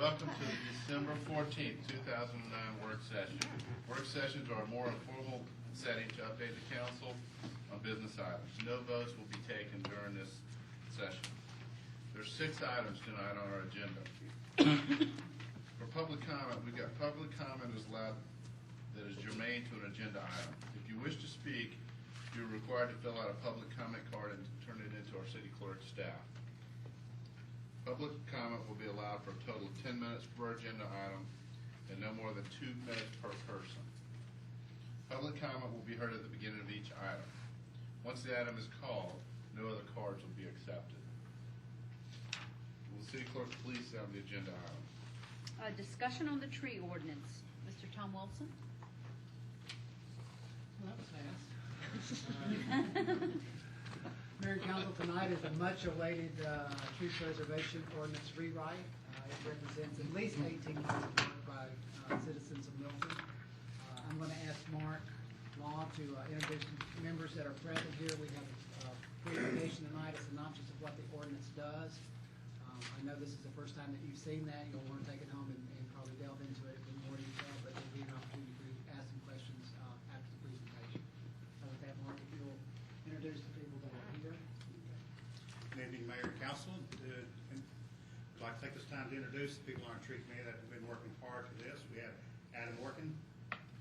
Welcome to the December 14th, 2009 work session. Work sessions are a more informal setting to update the council on business items. No votes will be taken during this session. There's 6 items tonight on our agenda. For public comment, we've got public comment is allowed that is germane to an agenda item. If you wish to speak, you're required to fill out a public comment card and turn it into our city clerk staff. Public comment will be allowed for a total of 10 minutes per agenda item and no more than 2 minutes per person. Public comment will be heard at the beginning of each item. Once the item is called, no other cards will be accepted. Will the city clerk please have the agenda item? Discussion on the tree ordinance. Mr. Tom Wilson? Well, that was fast. Mayor and Council, tonight is a much-awaited tree preservation ordinance rewrite. It represents at least 18 months of work by citizens of Milton. I'm going to ask Mark Law to introduce members that are present here. We have a presentation tonight, a synopsis of what the ordinance does. I know this is the first time that you've seen that. You'll want to take it home and probably delve into it in more detail, but there'll be an opportunity for you to ask some questions after the presentation. So with that, Mark, if you'll introduce the people that are here. Good evening, Mayor and Council. I'd like to take this time to introduce the people on our tree committee that have been working hard for this. We have Adam Orkin,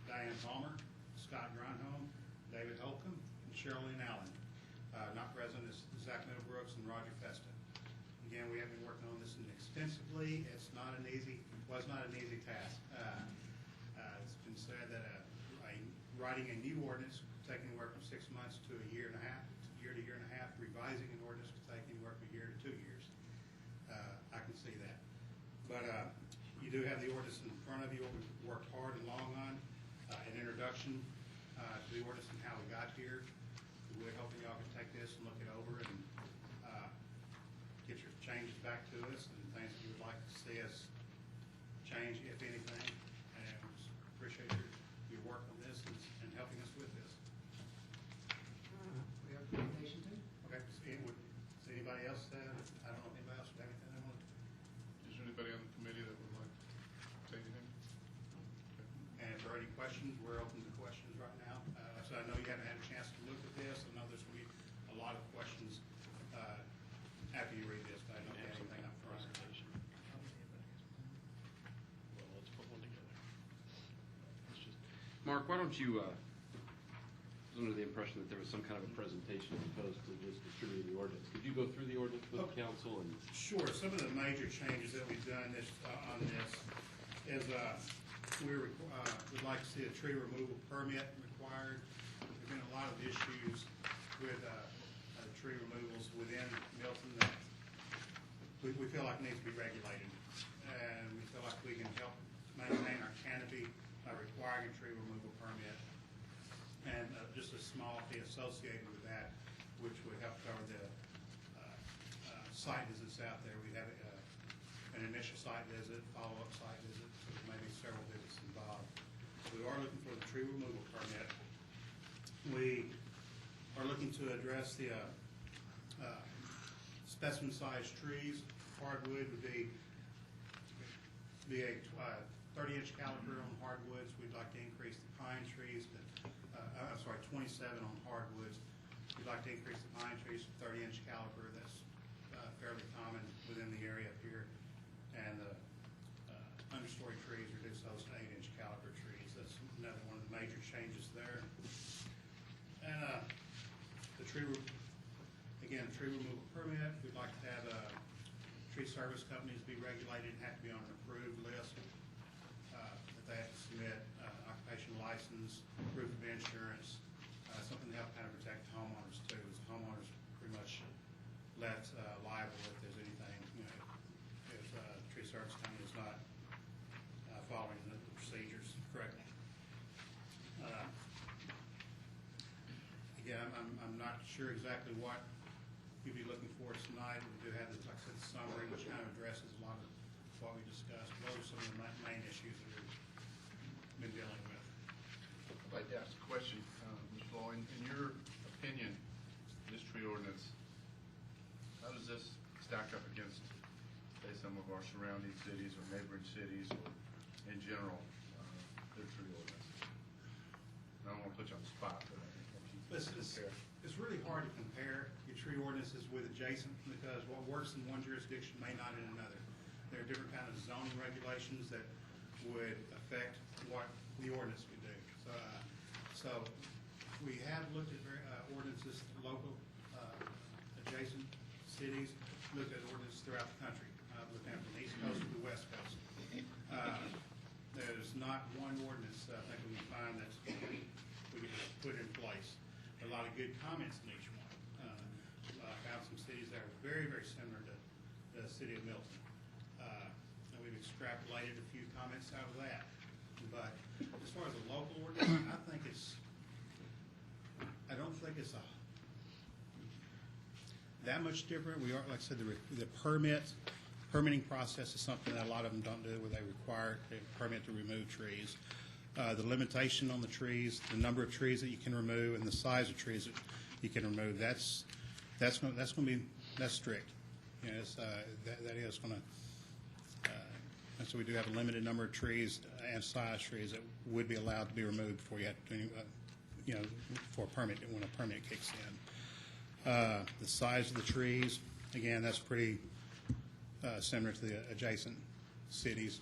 Diane Palmer, Scott Grunholm, David Holcomb, and Sherilyn Allen. Not present is Zach Middlebrooks and Roger Festa. Again, we have been working on this extensively. It's not an easy, was not an easy task. It's been said that writing a new ordinance could take anywhere from 6 months to a year and a half, year and a half. Revising an ordinance could take anywhere from a year to 2 years. I can see that. But you do have the ordinance in front of you. We've worked hard and long on an introduction to the ordinance and how we got here. We're hoping y'all can take this and look it over and get your changes back to us and things that you would like to see us change, if anything. And we appreciate your work on this and helping us with this. We have a presentation too. Okay. Does anybody else I don't know if anybody else would have anything they want to? Is there anybody on the committee that would like to say anything? And if there are any questions, we're open to questions right now. So I know you haven't had a chance to look at this. I know there's going to be a lot of questions after you read this, but I don't have anything up front. Well, let's put one together. Mark, why don't you, I was under the impression that there was some kind of a presentation as opposed to just distributing the ordinance. Could you go through the ordinance with the council? And Sure. Some of the major changes that we've done on this is we'd like to see a tree removal permit required. There's been a lot of issues with tree removals within Milton that we feel like needs to be regulated, and we feel like we can help maintain our canopy by requiring a tree removal permit, and just a small fee associated with that, which would help cover the site visits out there. We have an initial site visit, follow-up site visit, so there may be several visits involved. We are looking for the tree removal permit. We are looking to address the specimen-sized trees. Hardwood would be a 30-inch caliber on hardwoods. We'd like to increase the pine trees, but 27 on hardwoods. We'd like to increase the pine trees to 30-inch caliber. That's fairly common within the area up here. And the understory trees, reduce those to 8-inch caliber trees. That's another one of the major changes there. And the tree removal permit, we'd like to have tree service companies be regulated and have to be on an approved list. That they have to submit occupational license, proof of insurance, something to help kind of protect homeowners too. As homeowners pretty much left liable if there's anything, if a tree service company is not following the procedures correctly. Again, I'm not sure exactly what you'll be looking for tonight. We do have, like I said, the summary, which kind of addresses a lot of what we discussed. Those are some of the main issues that we've been dealing with. I'd like to ask a question, Mr. Law. In your opinion, this tree ordinance, how does this stack up against the say some of our surrounding cities or neighboring cities or in general, their tree ordinance. I don't want to put you on the spot, but I think that you can compare. It's really hard to compare your tree ordinances with adjacent, because what works in one jurisdiction may not in another. There are different kind of zoning regulations that would affect what the ordinance would do. So we have looked at ordinances, local, adjacent cities, looked at ordinances throughout the country. Looked at from the East Coast to the West Coast. There's not one ordinance I think we can find that we can put in place. A lot of good comments in each one. I found some cities that are very, very similar to the city of Milton. And we've extrapolated a few comments out of that. But as far as the local ordinance, I don't think it's that much different. We are, like I said, the permitting process is something that a lot of them don't do, where they require a permit to remove trees. The limitation on the trees, the number of trees that you can remove, and the size of trees that you can remove, that's strict. You know, that is going to, and so we do have a limited number of trees and size trees that would be allowed to be removed before you have to do, for a permit, when a permit kicks in. The size of the trees, again, that's pretty similar to the adjacent cities.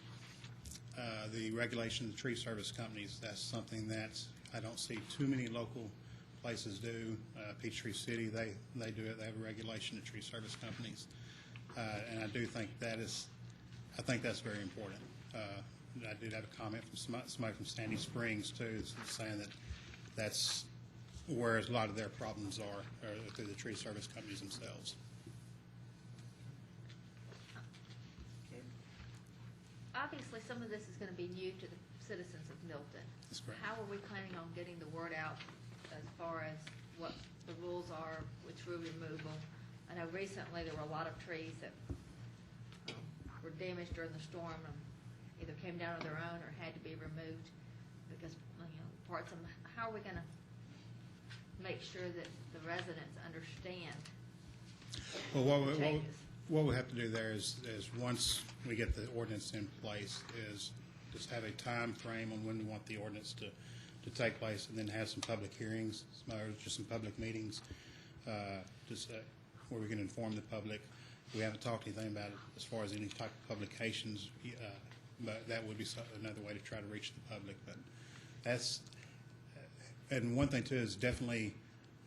The regulation of the tree service companies, that's something that I don't see too many local places do. Peachtree City, they do it. They have a regulation of tree service companies. And I do think that's very important. I did have a comment from somebody from Sandy Springs, too, saying that that's where a lot of their problems are through the tree service companies themselves. Obviously, some of this is going to be new to the citizens of Milton. That's correct. How are we planning on getting the word out as far as what the rules are with tree removal? I know recently there were a lot of trees that were damaged during the storm and either came down on their own or had to be removed because, parts of them. How are we going to make sure that the residents understand Well, the changes? what we have to do there is once we get the ordinance in place, is just have a time frame on when we want the ordinance to take place, and then have some public hearings, just some public meetings, where we can inform the public. We haven't talked anything about it as far as any type of publications, but that would be another way to try to reach the public. But that's, and one thing too is definitely,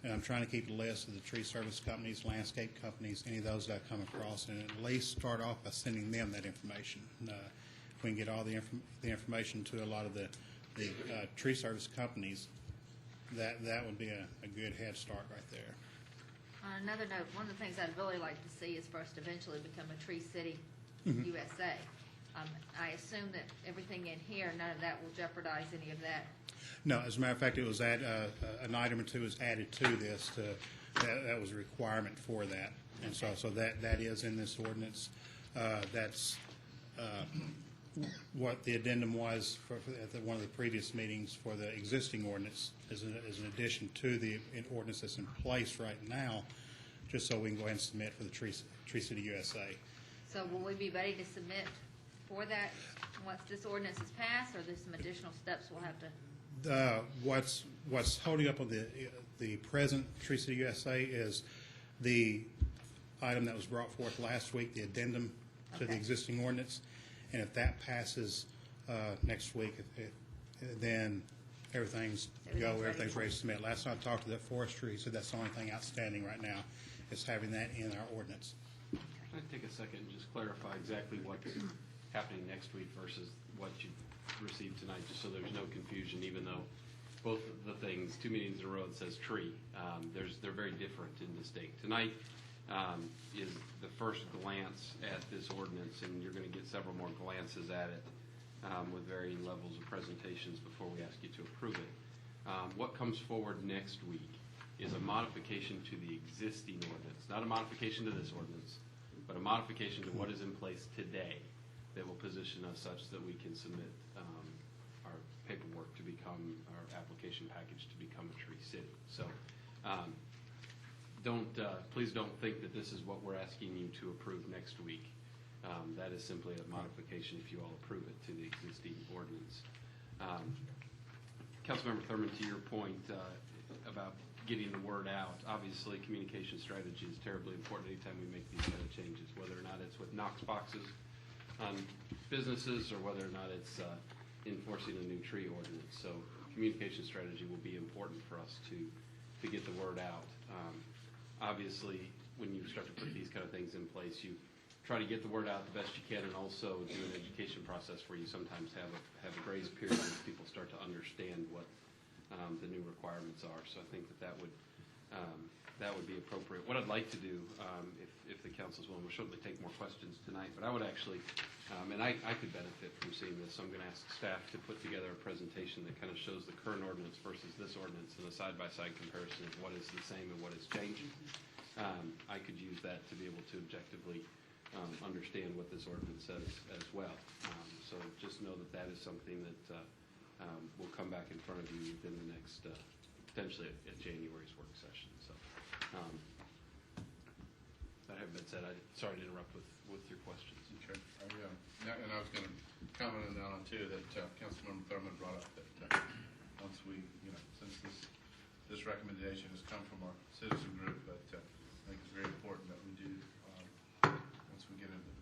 and I'm trying to keep a list of the tree service companies, landscape companies, any of those that I come across, and at least start off by sending them that information. If we can get all the information to a lot of the tree service companies, that would be a good head start right there. On another note, one of the things I'd really like to see is for us to eventually become a Tree City USA. I assume that everything in here, none of that will jeopardize any of that. No, as a matter of fact, it was an item or two was added to this. That was a requirement for that, and so that is in this ordinance. That's what the addendum was at one of the previous meetings for the existing ordinance, is an addition to the ordinance that's in place right now, just so we can go ahead and submit for the Tree City USA. So will we be ready to submit for that once this ordinance is passed, or there's some additional steps we'll have to? What's holding up on the present Tree City USA is the item that was brought forth last week, the addendum to the existing ordinance. And if that passes next week, then everything's ready to submit. Last time I talked to the forestry, he said that's the only thing outstanding right now, is having that in our ordinance. Can I take a second and just clarify exactly what's happening next week versus what you received tonight, just so there's no confusion, even though both of the things, 2 meetings in a row, it says tree. They're very different and distinct. Tonight is the first glance at this ordinance, and you're going to get several more glances at it with varying levels of presentations before we ask you to approve it. What comes forward next week is a modification to the existing ordinance, not a modification to this ordinance, but a modification to what is in place today that will position us such that we can submit our paperwork to become, our application package to become a Tree City. So please don't think that this is what we're asking you to approve next week. That is simply a modification if you all approve it to the existing ordinance. Councilmember Thurman, to your point about getting the word out, obviously communication strategy is terribly important anytime we make these kind of changes, whether or not it's with Knox boxes on businesses or whether or not it's enforcing a new tree ordinance. So communication strategy will be important for us to get the word out. Obviously, when you start to put these kind of things in place, you try to get the word out the best you can and also do an education process where you sometimes have a grace period as people start to understand what the new requirements are. So I think that would be appropriate. What I'd like to do, if the council's willing, we'll certainly take more questions tonight, but I would actually, and I could benefit from seeing this, so I'm going to ask staff to put together a presentation that kind of shows the current ordinance versus this ordinance and a side-by-side comparison of what is the same and what is changing. I could use that to be able to objectively understand what this ordinance says as well. So just know that is something that will come back in front of you within the next, potentially at January's work session. So that having been said, sorry to interrupt with your questions. Okay. And I was going to comment on that one too, that Councilmember Thurman brought up that once we, since this recommendation has come from our citizen group, but I think it's very important that we do, once we get into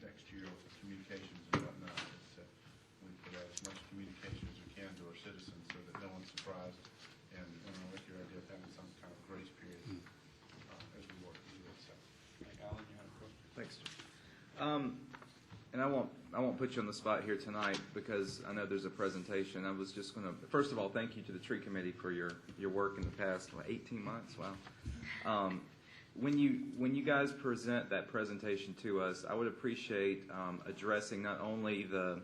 next year with the communications and whatnot, that we put out as much communication as we can to our citizens so that no one's surprised. And I like your idea of having some kind of grace period as we work through this. So, Alan, you had a question? Thanks. And I won't put you on the spot here tonight because I know there's a presentation. I was just going to, first of all, thank you to the tree committee for your work in the past 18 months. Wow. When you guys present that presentation to us, I would appreciate addressing not only the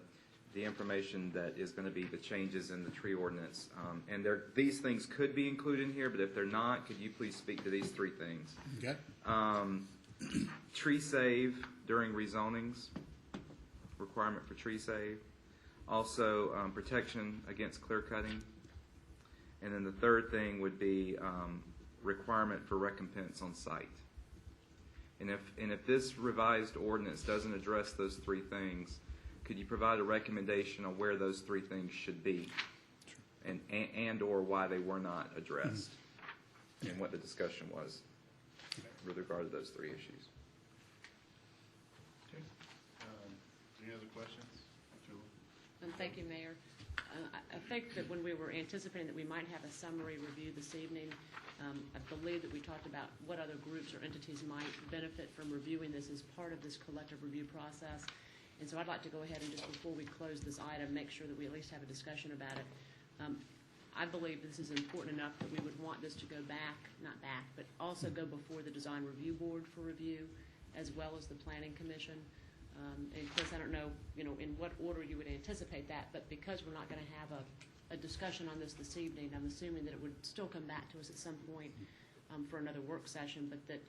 information that is going to be the changes in the tree ordinance, and these things could be included in here, but if they're not, could you please speak to these three things? Okay. Tree save during rezonings, requirement for tree save. Also, protection against clear cutting. And then the third thing would be requirement for recompense on site. And if this revised ordinance doesn't address those three things, could you provide a recommendation on where those three things should be, and or why they were not addressed, and what the discussion was with regard to those three issues? Okay. Any other questions? Julie? And thank you, Mayor. I think that when we were anticipating that we might have a summary review this evening, I believe that we talked about what other groups or entities might benefit from reviewing this as part of this collective review process. And so I'd like to go ahead and just before we close this item, make sure that we at least have a discussion about it. I believe this is important enough that we would want this to go back, not back, but also go before the Design Review Board for review, as well as the Planning Commission. And Chris, I don't know, in what order you would anticipate that, but because we're not going to have a discussion on this evening, I'm assuming that it would still come back to us at some point for another work session, but that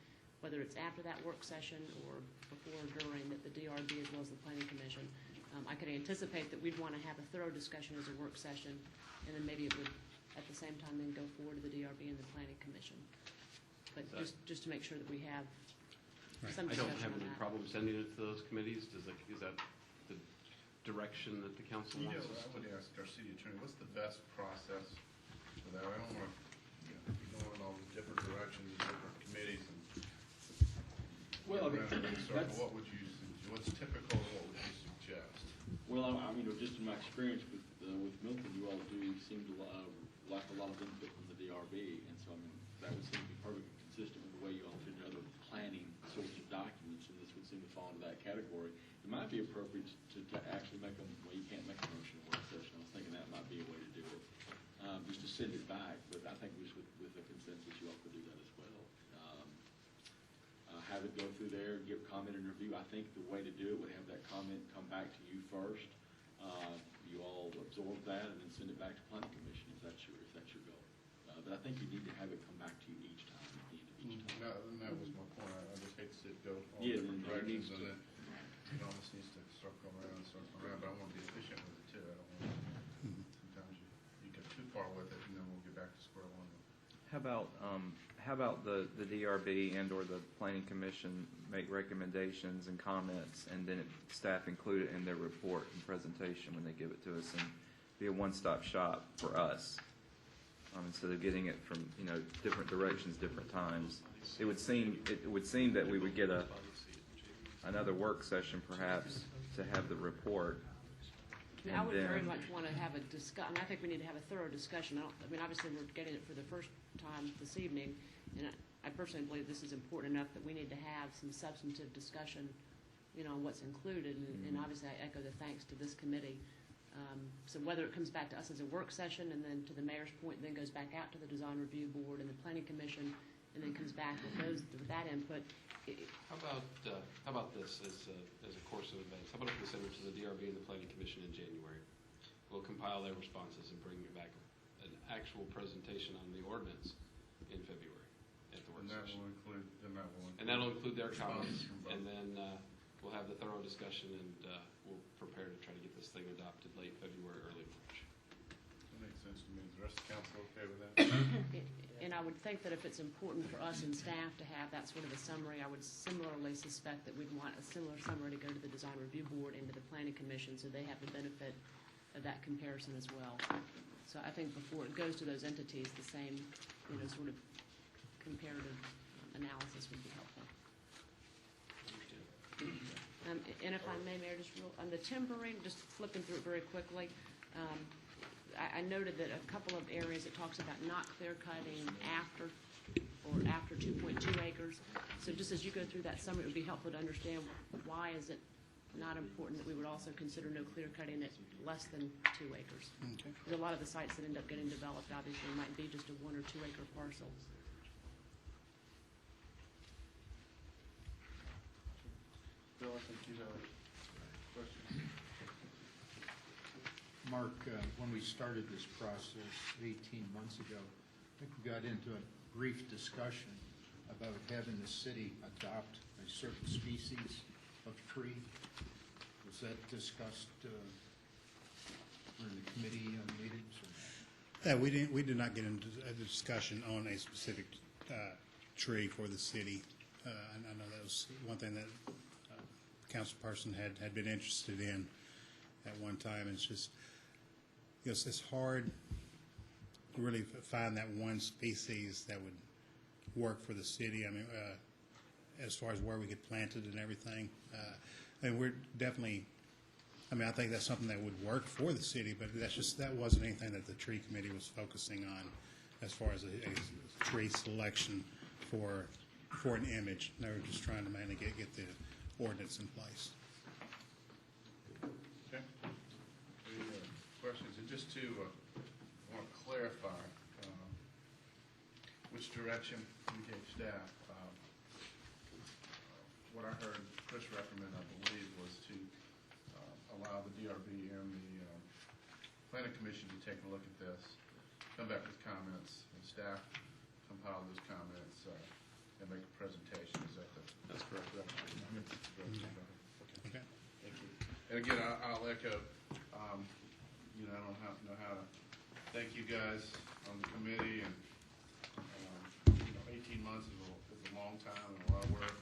whether it's after that work session or before or during, that the DRB as well as the Planning Commission, I could anticipate that we'd want to have a thorough discussion as a work session, and then maybe it would at the same time then go forward to the DRB and the Planning Commission. But just to make sure that we have some I discussion don't have on any that. problem sending it to those committees. Is that the direction that the council wants us I to? would ask our city attorney, what's the best process for that? I don't want to be going in all these different directions, different committees. Well, I mean, What would you, what's typical, what would you suggest? well, just in my experience with Milton, you all do seem to like a lot of input from the DRB, and so that would seem to be perfectly consistent with the way you all treat other planning sorts of documents, and this would seem to fall into that category. It might be appropriate to actually make them, well, you can't make a motion in work session. I was thinking that might be a way to do it, just to send it back, but I think just with a consensus, you all could do that as well. Have it go through there, give comment and review. I think the way to do it would have that comment come back to you first. You all absorb that and then send it back to Planning Commission if that's your goal. But I think you need to have it come back to you each time at the end of each time. No, and that was my point. I just hate to see it go all Yeah, different then it needs directions, and to- then it almost needs to circle around, but I want to be efficient with it too. I don't want sometimes you get too far with it, and then we'll get back to square one. How how about the DRB and/or the Planning Commission make recommendations and comments, and then staff include it in their report and presentation when they give it to us, and be a one-stop shop for us, instead of getting it from, different directions, different times. It would seem that we would get another work session perhaps to have the report. I would very much want to have a discussion. I think we need to have a thorough discussion. Obviously, we're getting it for the first time this evening, and I personally believe this is important enough that we need to have some substantive discussion, on what's included. And obviously, I echo the thanks to this committee. So whether it comes back to us as a work session, and then to the mayor's point, then goes back out to the Design Review Board and the Planning Commission, and then comes back with that input. How about this as a course of events? How about if we send it to the DRB and the Planning Commission in January? We'll compile their responses and bring back an actual presentation on the ordinance in February at the work session. And that'll include their comments, and then we'll have the thorough discussion, and we'll prepare to try to get this thing adopted late February, early March. That makes sense to me. Is the rest of the council okay with that? And I would think that if it's important for us and staff to have that sort of a summary, I would similarly suspect that we'd want a similar summary to go to the Design Review Board and to the Planning Commission, so they have the benefit of that comparison as well. So I think before it goes to those entities, the same, sort of comparative analysis would be helpful. And if I may, Mayor, just on the timbering, just flipping through it very quickly, I noted that a couple of areas it talks about not clear cutting after 2.2 acres. So just as you go through that summary, it would be helpful to understand why is it not important that we would also consider no clear cutting at less than 2 acres. Okay. There's a lot of the sites that end up getting developed obviously might be just a 1 or 2 acre parcel. Bill, I think you have questions. Mark, when we started this process 18 months ago, I think we got into a brief discussion about having the city adopt a certain species of tree. Was that discussed during the committee meetings? Yeah, we did not get into a discussion on a specific tree for the city. And I know that was one thing that the council person had been interested in at one time. It's just, it's hard to really find that one species that would work for the city. I mean, as far as where we could plant it and everything. We're definitely, I think that's something that would work for the city, but that wasn't anything that the tree committee was focusing on as far as a tree selection for an image. They were just trying to mainly get the ordinance in place. Okay. Any questions? And just to want to clarify which direction we gave staff. What I heard Chris recommend, I believe, was to allow the DRB and the Planning Commission to take a look at this, come back with comments, and staff compile those comments and make a presentation. Is that that's correct? Okay. Thank you. And again, I'll echo, I don't know how to thank you guys on the committee, and 18 months is a long time and a lot of work.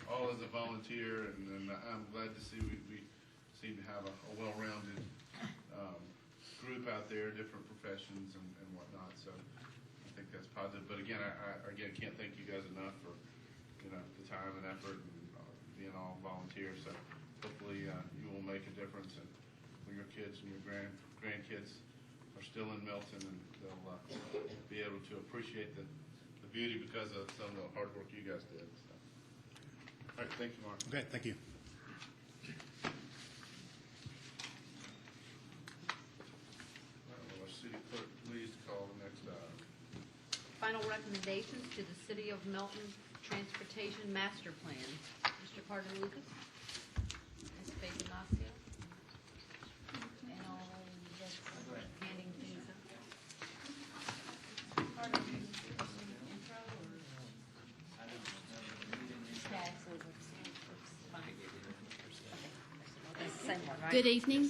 All as a volunteer, and I'm glad to see we seem to have a well-rounded group out there, different professions and whatnot. So I think that's positive. But again, I can't thank you guys enough for the time and effort and being all volunteers. So hopefully you will make a difference, and when your kids and your grandkids are still in Milton, and they'll be able to appreciate the beauty because of some of the hard work you guys did. So. All right, thank you, Mark. Okay, thank you. All right, well, our city clerk, please call the next item. Final recommendations to the City of Milton Transportation Master Plan. Mr. Carter Lucas. Ms. Faith Ignacio. And I'll just handing things up. Carter, intro or? That's the same one, right? Good evening.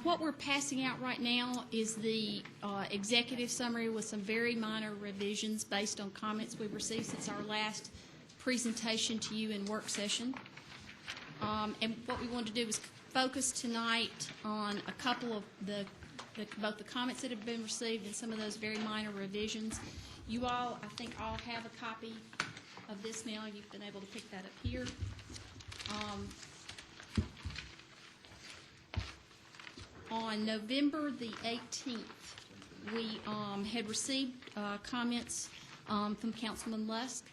What we're passing out right now is the executive summary with some very minor revisions based on comments we've received since our last presentation to you in work session. And what we want to do is focus tonight on a couple of both the comments that have been received and some of those very minor revisions. You all, I think, all have a copy of this now. You've been able to pick that up here. On November the 18th, we had received comments from Councilman Lusk,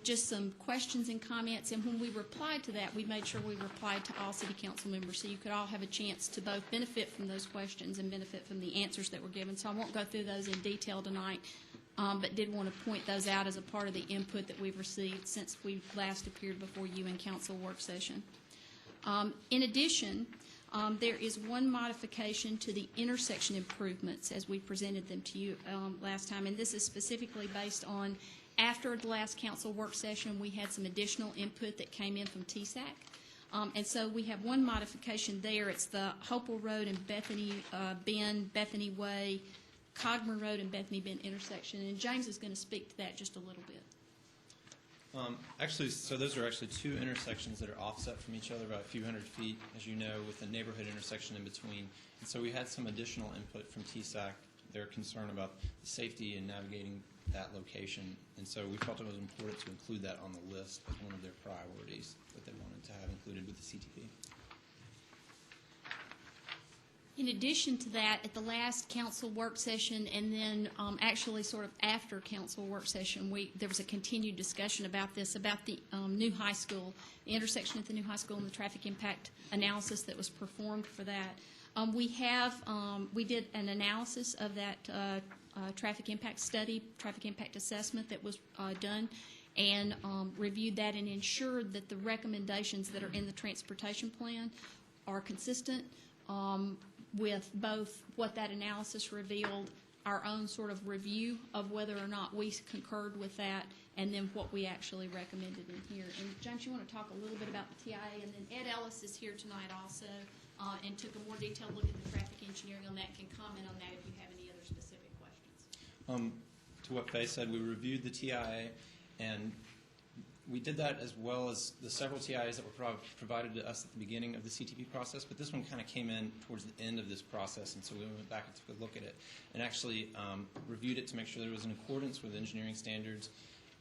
just some questions and comments, and when we replied to that, we made sure we replied to all city council members so you could all have a chance to both benefit from those questions and benefit from the answers that were given. So I won't go through those in detail tonight, but did want to point those out as a part of the input that we've received since we last appeared before you in council work session. In addition, there is one modification to the intersection improvements as we presented them to you last time, and this is specifically based on after the last council work session, we had some additional input that came in from TSAC. And so we have one modification there. It's the Hopewell Road and Bethany Bend, Bethany Way, Cogmer Road and Bethany Bend intersection. And James is going to speak to that just a little bit. Actually, so those are actually two intersections that are offset from each other about a few hundred feet, as you know, with a neighborhood intersection in between. And so we had some additional input from TSAC. They're concerned about the safety and navigating that location. And so we felt it was important to include that on the list as one of their priorities that they wanted to have included with the CTP. In addition to that, at the last council work session and then actually sort of after council work session, there was a continued discussion about this, about the new high school, the intersection at the new high school and the traffic impact analysis that was performed for that. We did an analysis of that traffic impact study, traffic impact assessment that was done, and reviewed that and ensured that the recommendations that are in the transportation plan are consistent with both what that analysis revealed, our own sort of review of whether or not we concurred with that, and then what we actually recommended in here. And James, you want to talk a little bit about the TIA, and then Ed Ellis is here tonight also, and took a more detailed look at the traffic engineering on that, can comment on that if you have any other specific questions. To what Faye said, we reviewed the TIA, and we did that as well as the several TIAs that were provided to us at the beginning of the CTP process, but this one kind of came in towards the end of this process, and so we went back and took a look at it and actually reviewed it to make sure that it was in accordance with engineering standards.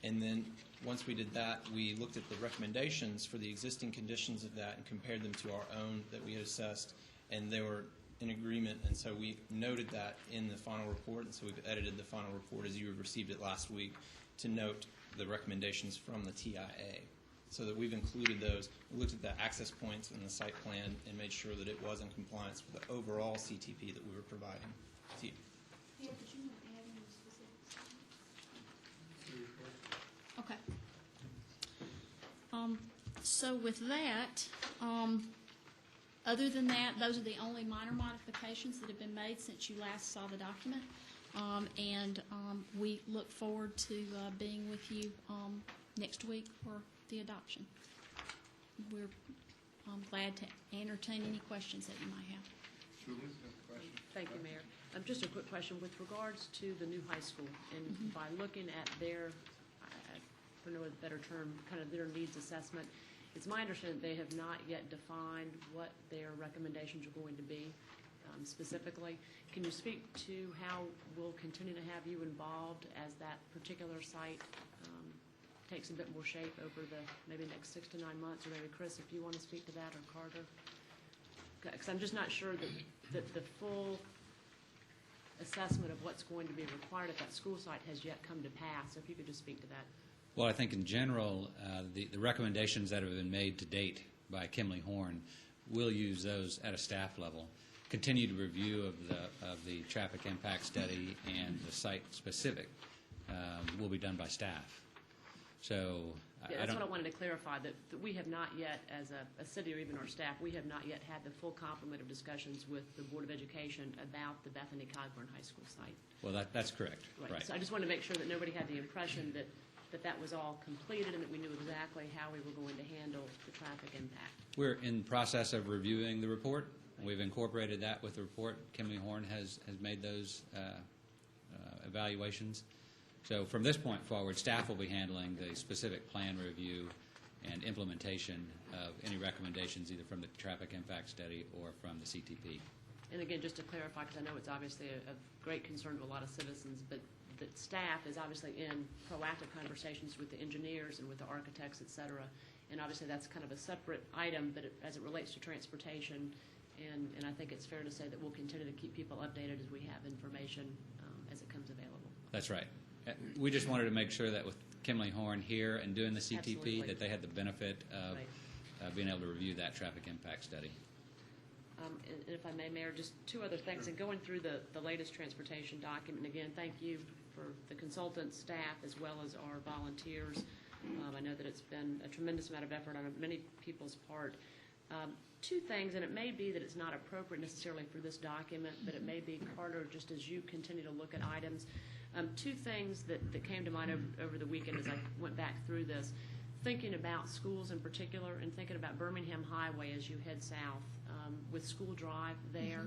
And then once we did that, we looked at the recommendations for the existing conditions of that and compared them to our own that we had assessed, and they were in agreement, and so we noted that in the final report, and so we've edited the final report as you received it last week to note the recommendations from the TIA, so that we've included those. We looked at the access points in the site plan and made sure that it was in compliance with the overall CTP that we were providing to you. Yeah, did you want to add any specifics? Okay. So with that, other than that, those are the only minor modifications that have been made since you last saw the document. We look forward to being with you next week for the adoption. We're glad to entertain any questions that you might have. Julie's got a question. Thank you, Mayor. Just a quick question with regards to the new high school, and by looking at their, for no better term, kind of their needs assessment, it's my understanding that they have not yet defined what their recommendations are going to be specifically. Can you speak to how we'll continue to have you involved as that particular site takes a bit more shape over the maybe next 6 to 9 months, or maybe Chris, if you want to speak to that, or Carter? Because I'm just not sure that the full assessment of what's going to be required at that school site has yet come to pass. So if you could just speak to that. Well, I think in general, the recommendations that have been made to date by Kimley Horn, we'll use those at a staff level. Continued review of the traffic impact study and the site specific will be done by staff. So that's what I wanted to clarify, that we have not yet, as a city or even our staff, we have not yet had the full complement of discussions with the Board of Education about the Bethany Cogburn High School site. Well, that's correct. Right. So I just wanted to make sure that nobody had the impression that that was all completed and that we knew exactly how we were going to handle the traffic impact. We're in the process of reviewing the report. We've incorporated that with the report. Kimley Horn has made those evaluations. So from this point forward, staff will be handling the specific plan review and implementation of any recommendations either from the traffic impact study or from the CTP. And again, just to clarify, because I know it's obviously a great concern to a lot of citizens, but the staff is obviously in proactive conversations with the engineers and with the architects, et cetera. And obviously that's kind of a separate item, but as it relates to transportation, and I think it's fair to say that we'll continue to keep people updated as we have information as it comes available. That's right. We just wanted to make sure that with Kimley Horn here and doing the CTP, Absolutely. that they had the benefit of Right. being able to review that traffic impact study. And if I may, Mayor, just two other things. And going through the latest transportation document, and again, thank you for the consultants, staff, as well as our volunteers. I know that it's been a tremendous amount of effort on many people's part. Two things, and it may be that it's not appropriate necessarily for this document, but it may be, Carter, just as you continue to look at items. Two things that came to mind over the weekend as I went back through this, thinking about schools in particular and thinking about Birmingham Highway as you head south with School Drive there.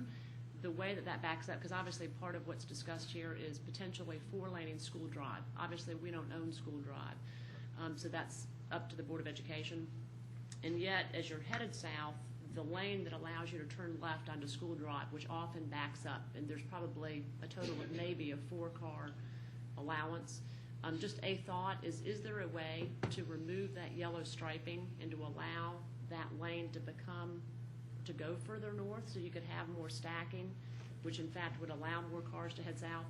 The way that backs up, because obviously part of what's discussed here is potentially 4-laning School Drive. Obviously, we don't own School Drive, so that's up to the Board of Education. And yet, as you're headed south, the lane that allows you to turn left onto School Drive, which often backs up, and there's probably a total of maybe a 4-car allowance. Just a thought is there a way to remove that yellow striping and to allow that lane to go further north so you could have more stacking, which in fact would allow more cars to head south?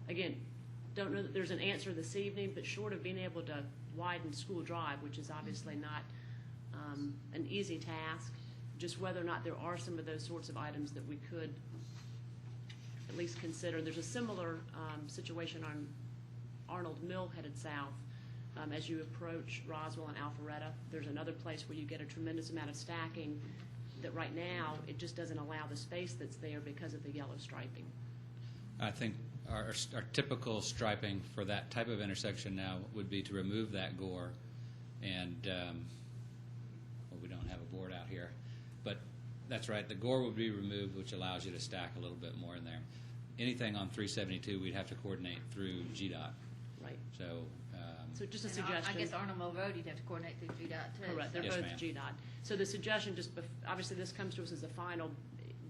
Again, don't know that there's an answer this evening, but short of being able to widen School Drive, which is obviously not an easy task, just whether or not there are some of those sorts of items that we could at least consider. There's a similar situation on Arnold Mill headed south. As you approach Roswell and Alpharetta, there's another place where you get a tremendous amount of stacking that right now it just doesn't allow the space that's there because of the yellow striping. I think our typical striping for that type of intersection now would be to remove that gore, and well, we don't have a board out here, but that's right. The gore would be removed, which allows you to stack a little bit more in there. Anything on 372, we'd have to coordinate through GDOT. Right. So. So just a And suggestion. I guess Arnold Mill Road, you'd have to coordinate through GDOT too. Correct, they're Yes, both ma'am. GDOT. So the suggestion, obviously this comes to us as a final,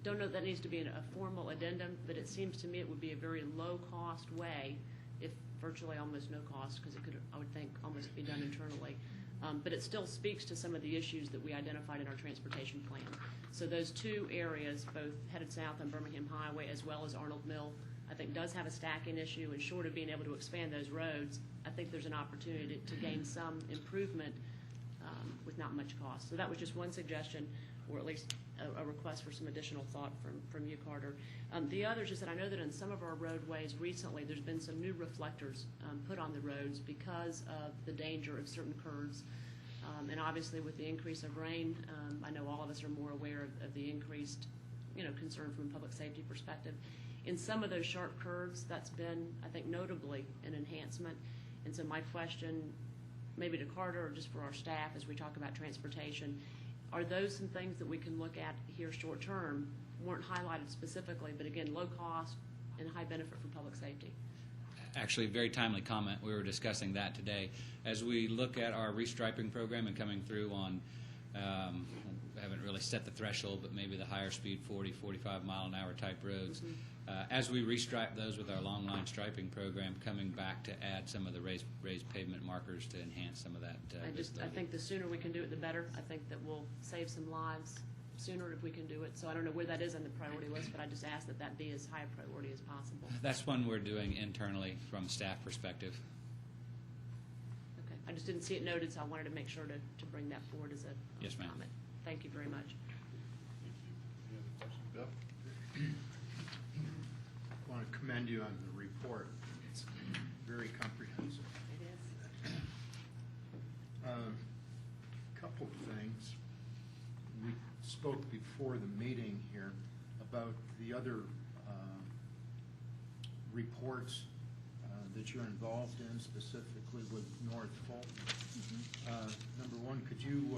don't know if that needs to be a formal addendum, but it seems to me it would be a very low-cost way, if virtually almost no cost, because it could, I would think, almost be done internally. But it still speaks to some of the issues that we identified in our transportation plan. So those two areas, both headed south on Birmingham Highway as well as Arnold Mill, I think does have a stacking issue, and short of being able to expand those roads, I think there's an opportunity to gain some improvement with not much cost. So that was just one suggestion, or at least a request for some additional thought from you, Carter. The other is that I know that in some of our roadways recently, there's been some new reflectors put on the roads because of the danger of certain curves. And obviously with the increase of rain, I know all of us are more aware of the increased concern from a public safety perspective. In some of those sharp curves, that's been, I think, notably an enhancement. And so my question, maybe to Carter or just for our staff as we talk about transportation, are those some things that we can look at here short term, weren't highlighted specifically, but again, low cost and high benefit for public safety? Actually, very timely comment. We were discussing that today. As we look at our restriping program and coming through on, we haven't really set the threshold, but maybe the higher speed 40, 45 mile an hour type roads. As we restripe those with our long line striping program, coming back to add some of the raised pavement markers to enhance some of that I think the sooner we can do it, the better. I think that we'll save some lives sooner if we can do it. So I don't know where that is on the priority list, but I just ask that that be as high a priority as possible. That's one we're doing internally from a staff perspective. Okay. I just didn't see it noted, so I wanted to make sure to bring that forward as a Yes, ma'am. comment. Thank you very much. Any other questions, Bill? I want to commend you on the report. It's very comprehensive. It is. Couple of things. We spoke before the meeting here about the other reports that you're involved in, specifically with North Folk. Number one, could you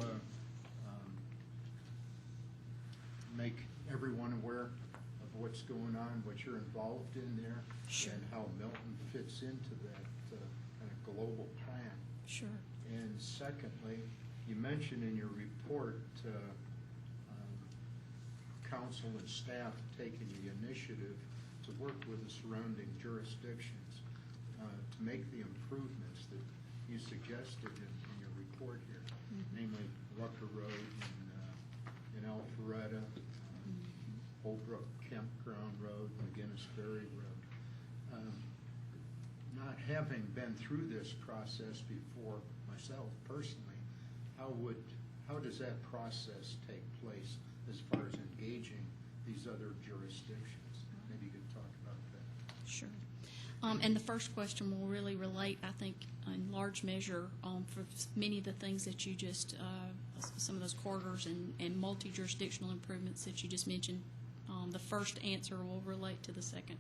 make everyone aware of what's going on, what you're involved in there, Sure. and how Milton fits into that kind of global plan. Sure. And secondly, you mentioned in your report, council and staff taking the initiative to work with the surrounding jurisdictions to make the improvements that you suggested in your report here, namely Rucker Road in Alpharetta, Holbrook Campground Road, McGinnis Ferry Road. Not having been through this process before myself personally, how does that process take place as far as engaging these other jurisdictions? Maybe you could talk about that. Sure. And the first question will really relate, I think, in large measure for many of the things that you just, some of those corridors and multi-jurisdictional improvements that you just mentioned. The first answer will relate to the second.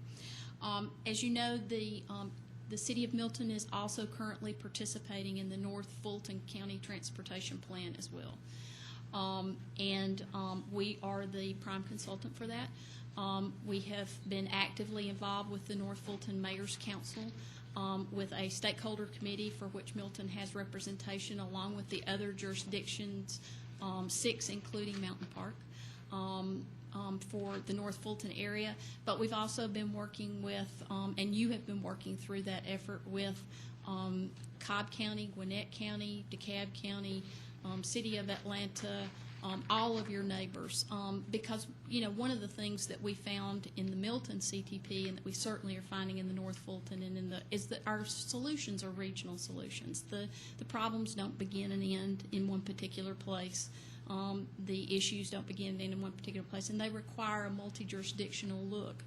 As you know, the City of Milton is also currently participating in the North Fulton County Transportation Plan as well. We are the prime consultant for that. We have been actively involved with the North Fulton Mayor's Council with a stakeholder committee for which Milton has representation along with the other jurisdictions, 6 including Mountain Park, for the North Fulton area. But we've also been working with, and you have been working through that effort with Cobb County, Gwinnett County, DeKalb County, City of Atlanta, all of your neighbors, because one of the things that we found in the Milton CTP and that we certainly are finding in the North Fulton and is that our solutions are regional solutions. The problems don't begin and end in one particular place. The issues don't begin and end in one particular place, and they require a multi-jurisdictional look.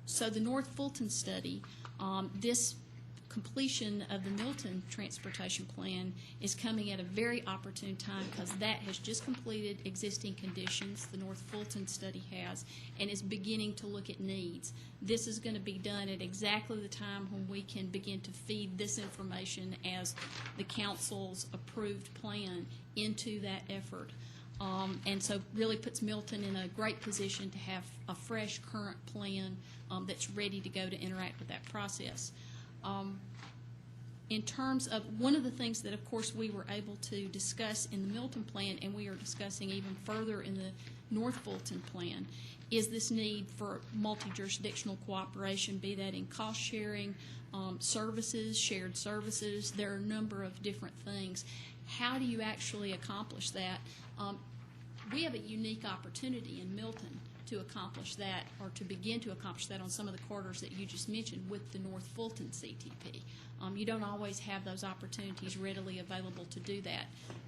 So the North Fulton study, this completion of the Milton Transportation Plan is coming at a very opportune time because that has just completed existing conditions, the North Fulton study has, and is beginning to look at needs. This is going to be done at exactly the time when we can begin to feed this information as the council's approved plan into that effort. And so really puts Milton in a great position to have a fresh current plan that's ready to go to interact with that process. In terms of one of the things that, of course, we were able to discuss in the Milton plan, and we are discussing even further in the North Fulton plan, is this need for multi-jurisdictional cooperation, be that in cost sharing, services, shared services. There are a number of different things. How do you actually accomplish that? We have a unique opportunity in Milton to accomplish that, or to begin to accomplish that on some of the corridors that you just mentioned with the North Fulton CTP. You don't always have those opportunities readily available to do that.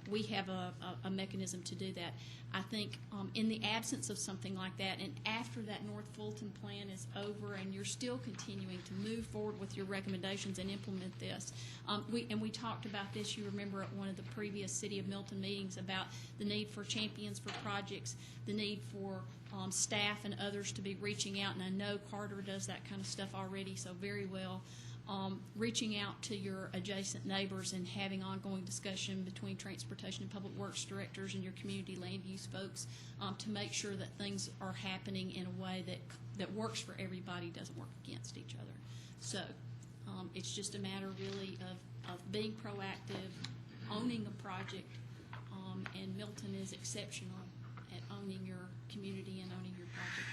We have a mechanism to do that. I think in the absence of something like that, and after that North Fulton plan is over and you're still continuing to move forward with your recommendations and implement this, we talked about this, you remember, at one of the previous City of Milton meetings about the need for champions for projects, the need for staff and others to be reaching out, and I know Carter does that kind of stuff already so very well. Reaching out to your adjacent neighbors and having ongoing discussion between transportation and public works directors and your community land use folks to make sure that things are happening in a way that works for everybody, doesn't work against each other. So it's just a matter really of being proactive, owning a project, and Milton is exceptional at owning your community and owning your project.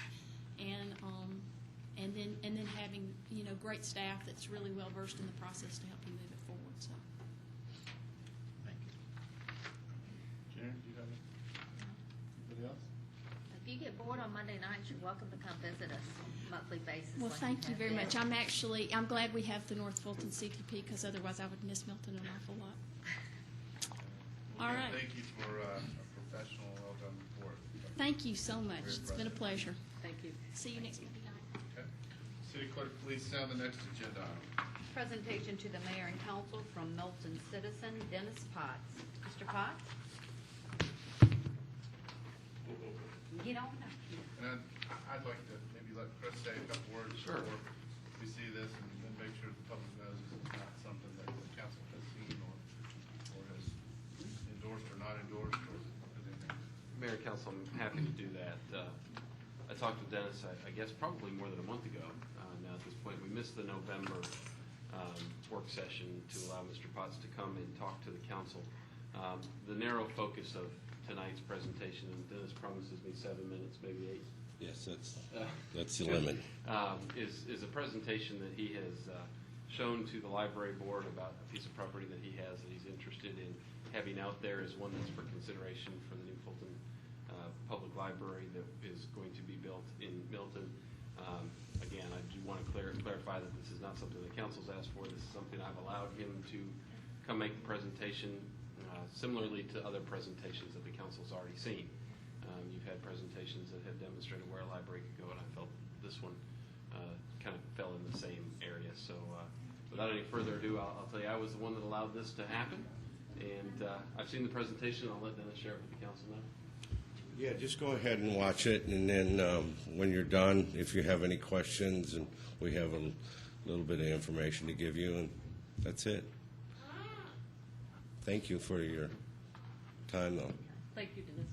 And then having great staff that's really well versed in the process to help you move it forward. So. Thank you. Sharon, do you have anybody else? If you get bored on Monday nights, you're welcome to come visit us on a monthly basis. Well, like thank you have very been. much. I'm glad we have the North Fulton CTP because otherwise I would miss Milton an awful lot. All right. Thank you for a professional, well-done report. Thank you so much. It's been a pleasure. Thank you. See you next Monday night. Okay. City Clerk, please sound the next agenda item. Presentation to the mayor and council from Milton citizen Dennis Potts. Mr. Potts? Get on up here. And I'd like to maybe let Chris say a couple words before we see this, and then make sure the public knows it's not something that the council has seen or has endorsed or not endorsed or anything. Mayor and Council, I'm happy to do that. I talked with Dennis, I guess probably more than a month ago now at this point. We missed the November work session to allow Mr. Potts to come and talk to the council. The narrow focus of tonight's presentation, and Dennis promises me 7 minutes, maybe 8. Yes, that's the limit. Is a presentation that he has shown to the library board about a piece of property that he has that he's interested in having out there as one that's for consideration for the new Fulton Public Library that is going to be built in Milton. Again, I do want to clarify that this is not something the council's asked for. This is something I've allowed him to come make the presentation similarly to other presentations that the council's already seen. You've had presentations that have demonstrated where a library could go, and I felt this one kind of fell in the same area. So without any further ado, I'll tell you I was the one that allowed this to happen. And I've seen the presentation. I'll let Dennis share it with the council now. Yeah, just go ahead and watch it, and then when you're done, if you have any questions, and we have a little bit of information to give you, and that's it. Thank you for your time, though. Thank you, Dennis.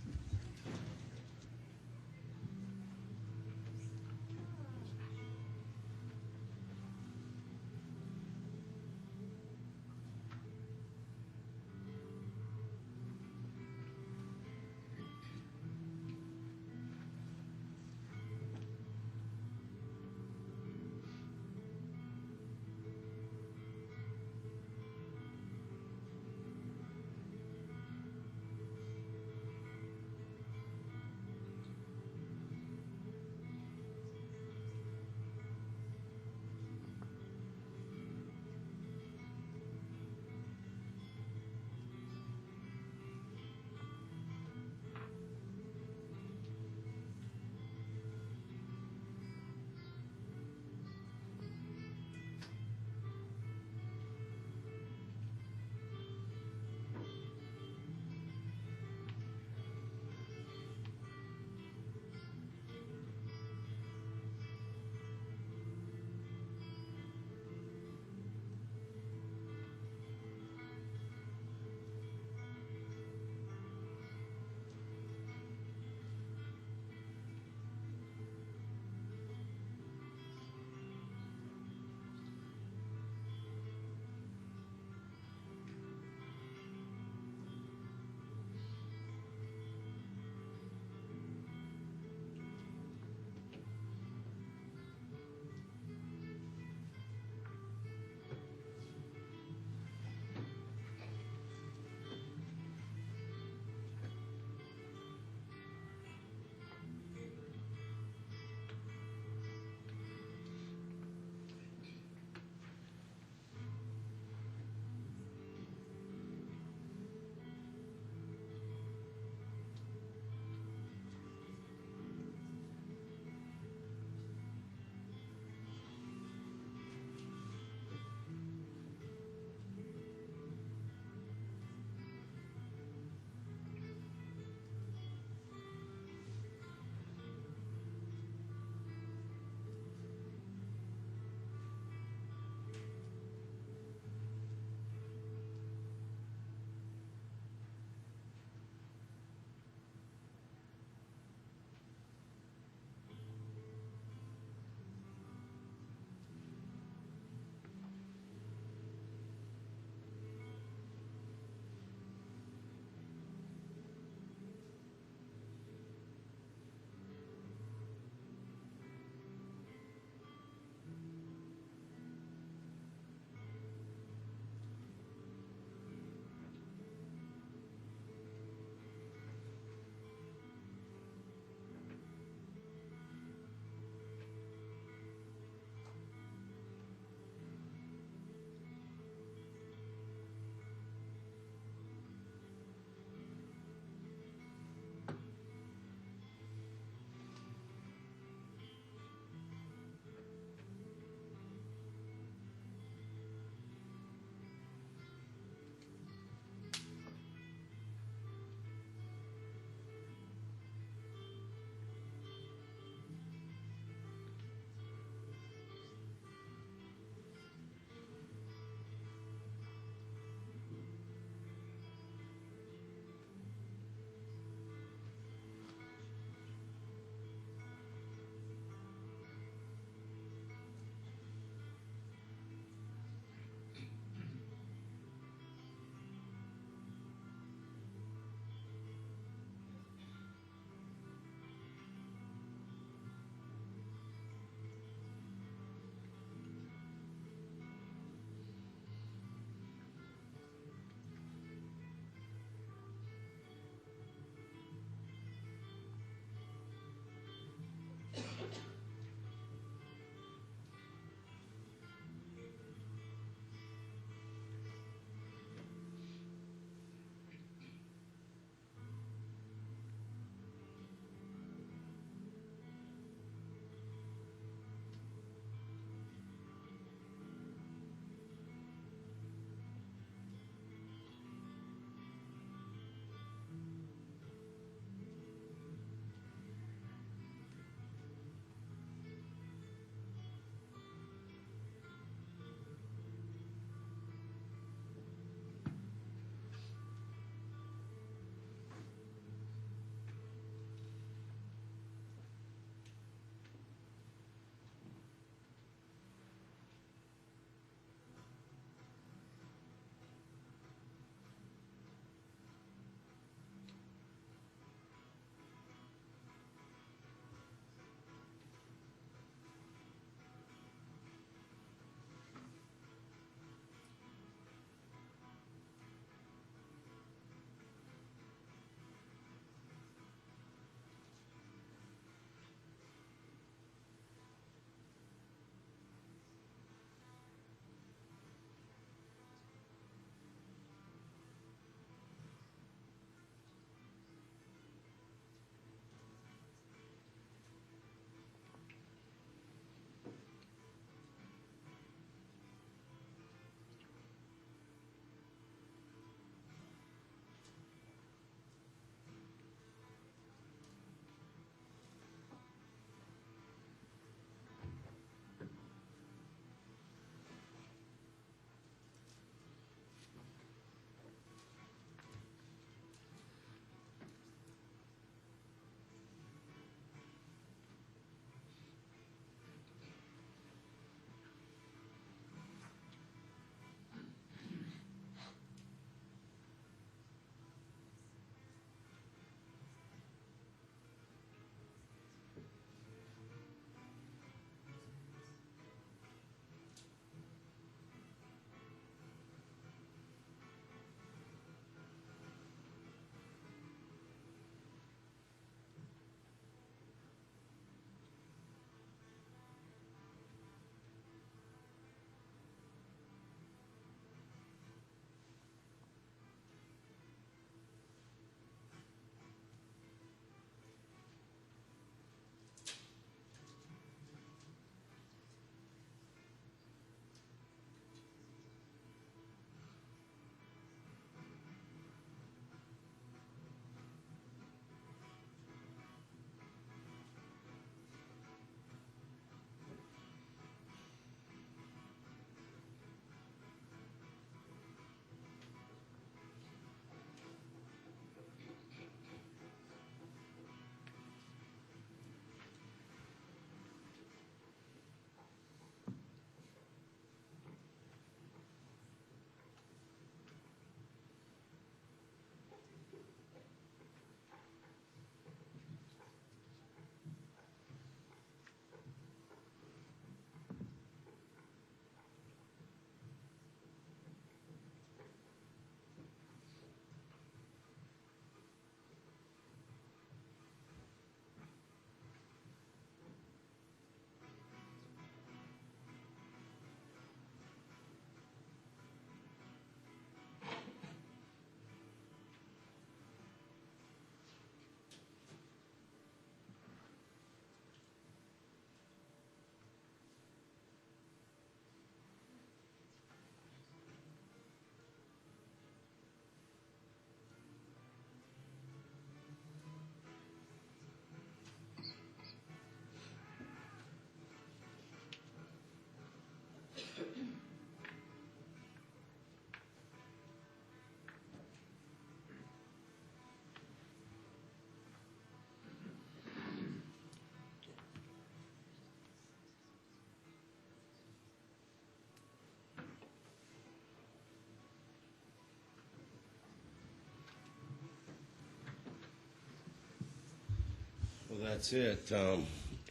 that's it.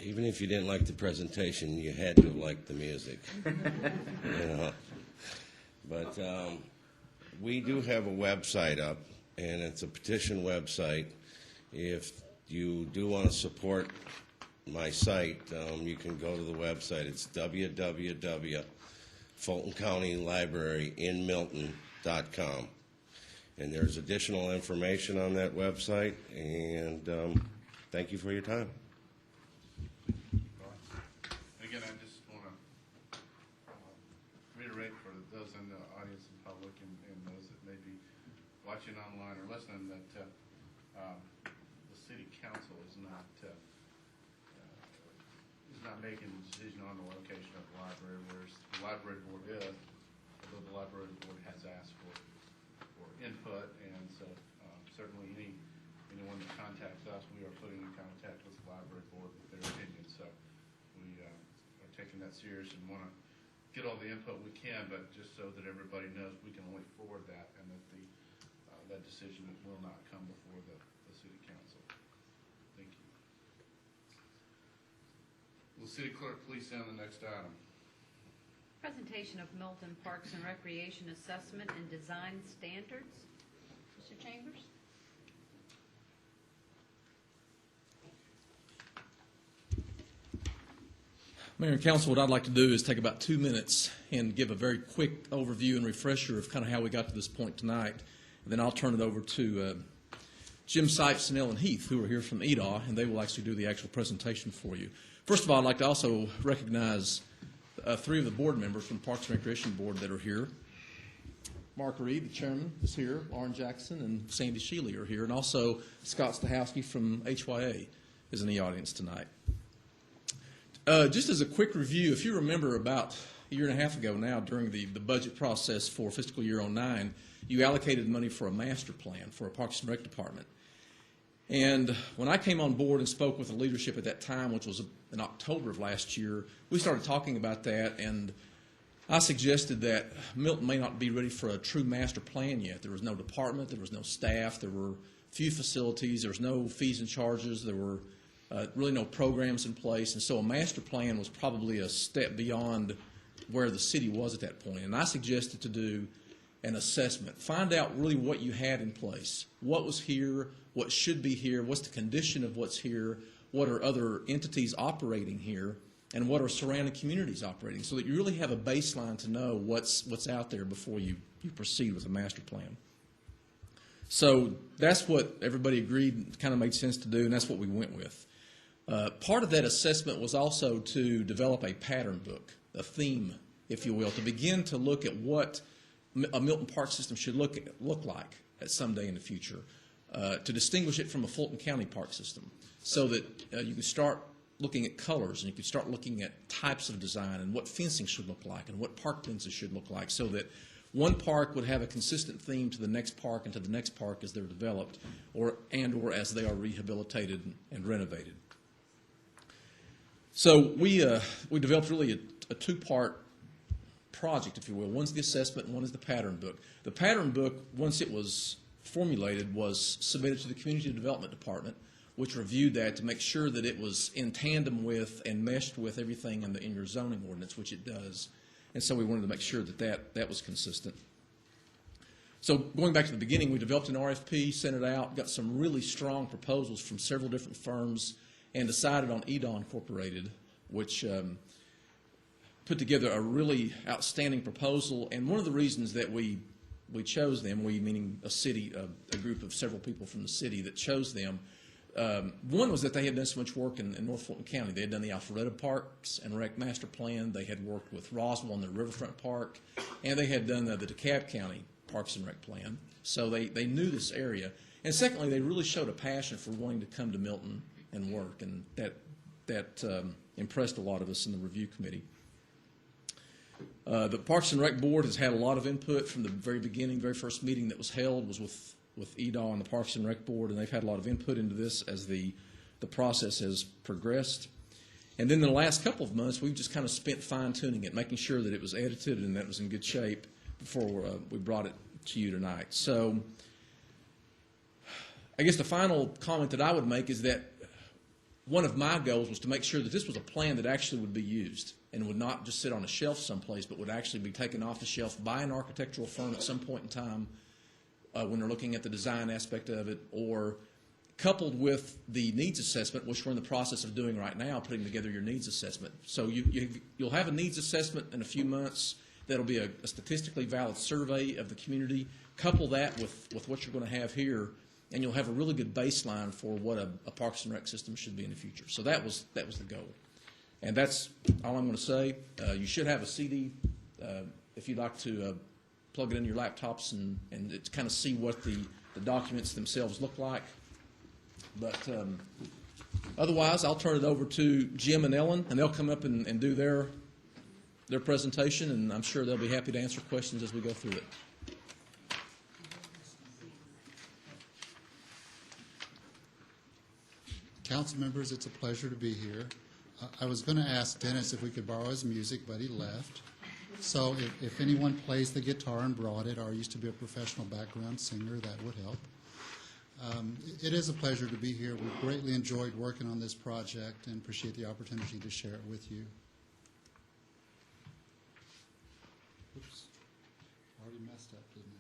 Even if you didn't like the presentation, you had to like the music. You know. But we do have a website up, and it's a petition website. If you do want to support my site, you can go to the website. It's www.fultoncountylibraryinmilton.com. And there's additional information on that website, and thank you for your time. Again, I just want to reiterate for those in the audience and public and those that may be watching online or listening that the city council is not making a decision on the location of the library, whereas the library board is, although the library board has asked for input, and so certainly anyone that contacts us, we are putting in contact with the library board with their opinion. So we are taking that serious and want to get all the input we can, but just so that everybody knows, we can only forward that, and that that decision will not come before the city council. Thank you. Will the city clerk please send the next item? Presentation of Milton Parks and Recreation Assessment and Design Standards. Mr. Chambers? Mayor and Council, what I'd like to do is take about 2 minutes and give a very quick overview and refresher of kind of how we got to this point tonight. And then I'll turn it over to Jim Sipes and Ellen Heath, who are here from EDAW, and they will actually do the actual presentation for you. First of all, I'd like to also recognize 3 of the board members from Parks and Recreation Board that are here. Mark Reed, the chairman, is here. Lauren Jackson and Sandy Shealy are here. And also Scott Stahowski from HYA is in the audience tonight. Just as a quick review, if you remember about a year and a half ago now, during the budget process for fiscal year 09, you allocated money for a master plan for a Parks and Rec department. And when I came on board and spoke with the leadership at that time, which was in October of last year, we started talking about that, and I suggested that Milton may not be ready for a true master plan yet. There was no department, there was no staff, there were few facilities, there was no fees and charges, there were really no programs in place, and so a master plan was probably a step beyond where the city was at that point. And I suggested to do an assessment, find out really what you had in place, what was here, what should be here, what's the condition of what's here, what are other entities operating here, and what are surrounding communities operating, so that you really have a baseline to know what's out there before you proceed with a master plan. So that's what everybody agreed kind of made sense to do, and that's what we went with. Part of that assessment was also to develop a pattern book, a theme, if you will, to begin to look at what a Milton Park system should look like at some day in the future, to distinguish it from a Fulton County park system, so that you can start looking at colors, and you can start looking at types of design and what fencing should look like and what park fences should look like, so that one park would have a consistent theme to the next park and to the next park as they're developed or as they are rehabilitated and renovated. So we developed really a 2-part project, if you will. One's the assessment and one is the pattern book. The pattern book, once it was formulated, was submitted to the Community Development Department, which reviewed that to make sure that it was in tandem with and meshed with everything in your zoning ordinance, which it does. And so we wanted to make sure that was consistent. So going back to the beginning, we developed an RFP, sent it out, got some really strong proposals from several different firms, and decided on EDAW Incorporated, which put together a really outstanding proposal. And one of the reasons that we chose them, we meaning a city, a group of several people from the city that chose them, one was that they had done so much work in North Fulton County. They had done the Alpharetta Parks and Rec Master Plan. They had worked with Roswell on the Riverfront Park, and they had done the DeKalb County Parks and Rec Plan. So they knew this area. And secondly, they really showed a passion for wanting to come to Milton and work, and that impressed a lot of us in the review committee. The Parks and Rec Board has had a lot of input from the very beginning. The very first meeting that was held was with EDAW and the Parks and Rec Board, and they've had a lot of input into this as the process has progressed. And then in the last couple of months, we've just kind of spent fine-tuning it, making sure that it was edited and that it was in good shape before we brought it to you tonight. So I guess the final comment that I would make is that one of my goals was to make sure that this was a plan that actually would be used and would not just sit on a shelf someplace, but would actually be taken off the shelf by an architectural firm at some point in time when they're looking at the design aspect of it, or coupled with the needs assessment, which we're in the process of doing right now, putting together your needs assessment. So you'll have a needs assessment in a few months. That'll be a statistically valid survey of the community. Couple that with what you're going to have here, and you'll have a really good baseline for what a Parks and Rec system should be in the future. So that was the goal. And that's all I'm going to say. You should have a CD if you'd like to plug it in your laptops and kind of see what the documents themselves look like. But otherwise, I'll turn it over to Jim and Ellen, and they'll come up and do their presentation, and I'm sure they'll be happy to answer questions as we go through it. Council members, it's a pleasure to be here. I was going to ask Dennis if we could borrow his music, but he left. So if anyone plays the guitar and brought it, or used to be a professional background singer, that would help. It is a pleasure to be here. We've greatly enjoyed working on this project and appreciate the opportunity to share it with you. Oops, already messed up, didn't I?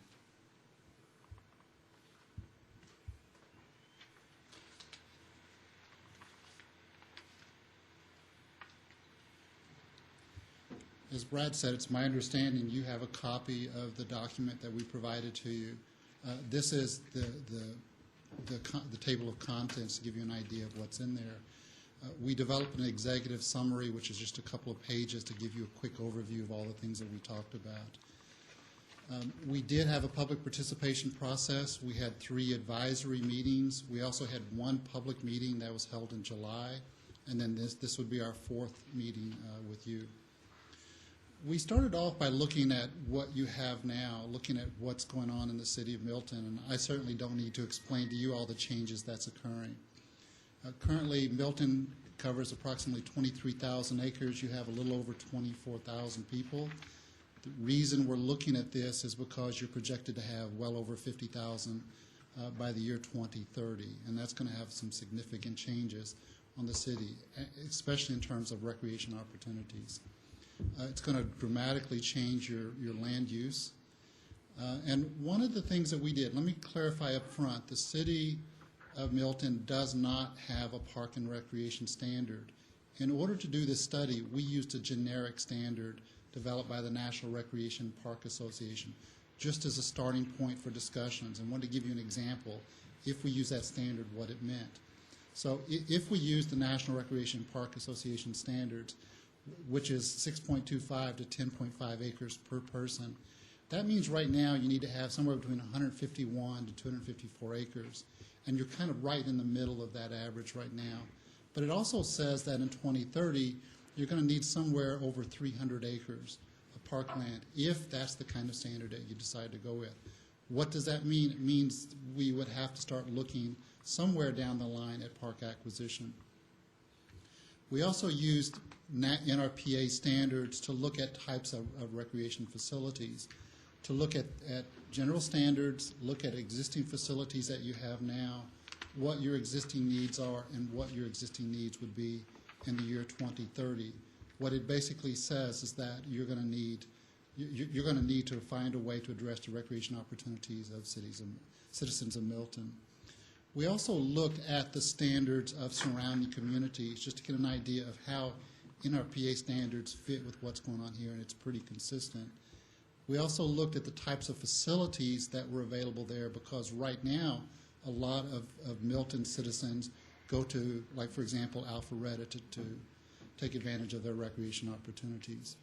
As Brad said, it's my understanding you have a copy of the document that we provided to you. This is the table of contents to give you an idea of what's in there. We developed an executive summary, which is just a couple of pages to give you a quick overview of all the things that we talked about. We did have a public participation process. We had 3 advisory meetings. We also had 1 public meeting that was held in July, and then this would be our 4th meeting with you. We started off by looking at what you have now, looking at what's going on in the city of Milton, and I certainly don't need to explain to you all the changes that's occurring. Currently, Milton covers approximately 23,000 acres. You have a little over 24,000 people. The reason we're looking at this is because you're projected to have well over 50,000 by the year 2030, and that's going to have some significant changes on the city, especially in terms of recreation opportunities. It's going to dramatically change your land use. And one of the things that we did, let me clarify up front, the city of Milton does not have a park and recreation standard. In order to do this study, we used a generic standard developed by the National Recreation Park Association, just as a starting point for discussions. And I wanted to give you an example, if we use that standard, what it meant. So if we use the National Recreation Park Association standards, which is 6.25 to 10.5 acres per person, that means right now you need to have somewhere between 151 to 254 acres, and you're kind of right in the middle of that average right now. But it also says that in 2030, you're going to need somewhere over 300 acres of parkland, if that's the kind of standard that you decide to go with. What does that mean? It means we would have to start looking somewhere down the line at park acquisition. We also used NRPA standards to look at types of recreation facilities, to look at general standards, look at existing facilities that you have now, what your existing needs are, and what your existing needs would be in the year 2030. What it basically says is that you're going to need to find a way to address the recreation opportunities of citizens of Milton. We also looked at the standards of surrounding communities just to get an idea of how NRPA standards fit with what's going on here, and it's pretty consistent. We also looked at the types of facilities that were available there, because right now a lot of Milton citizens go to, like for example, Alpharetta to take advantage of their recreation opportunities.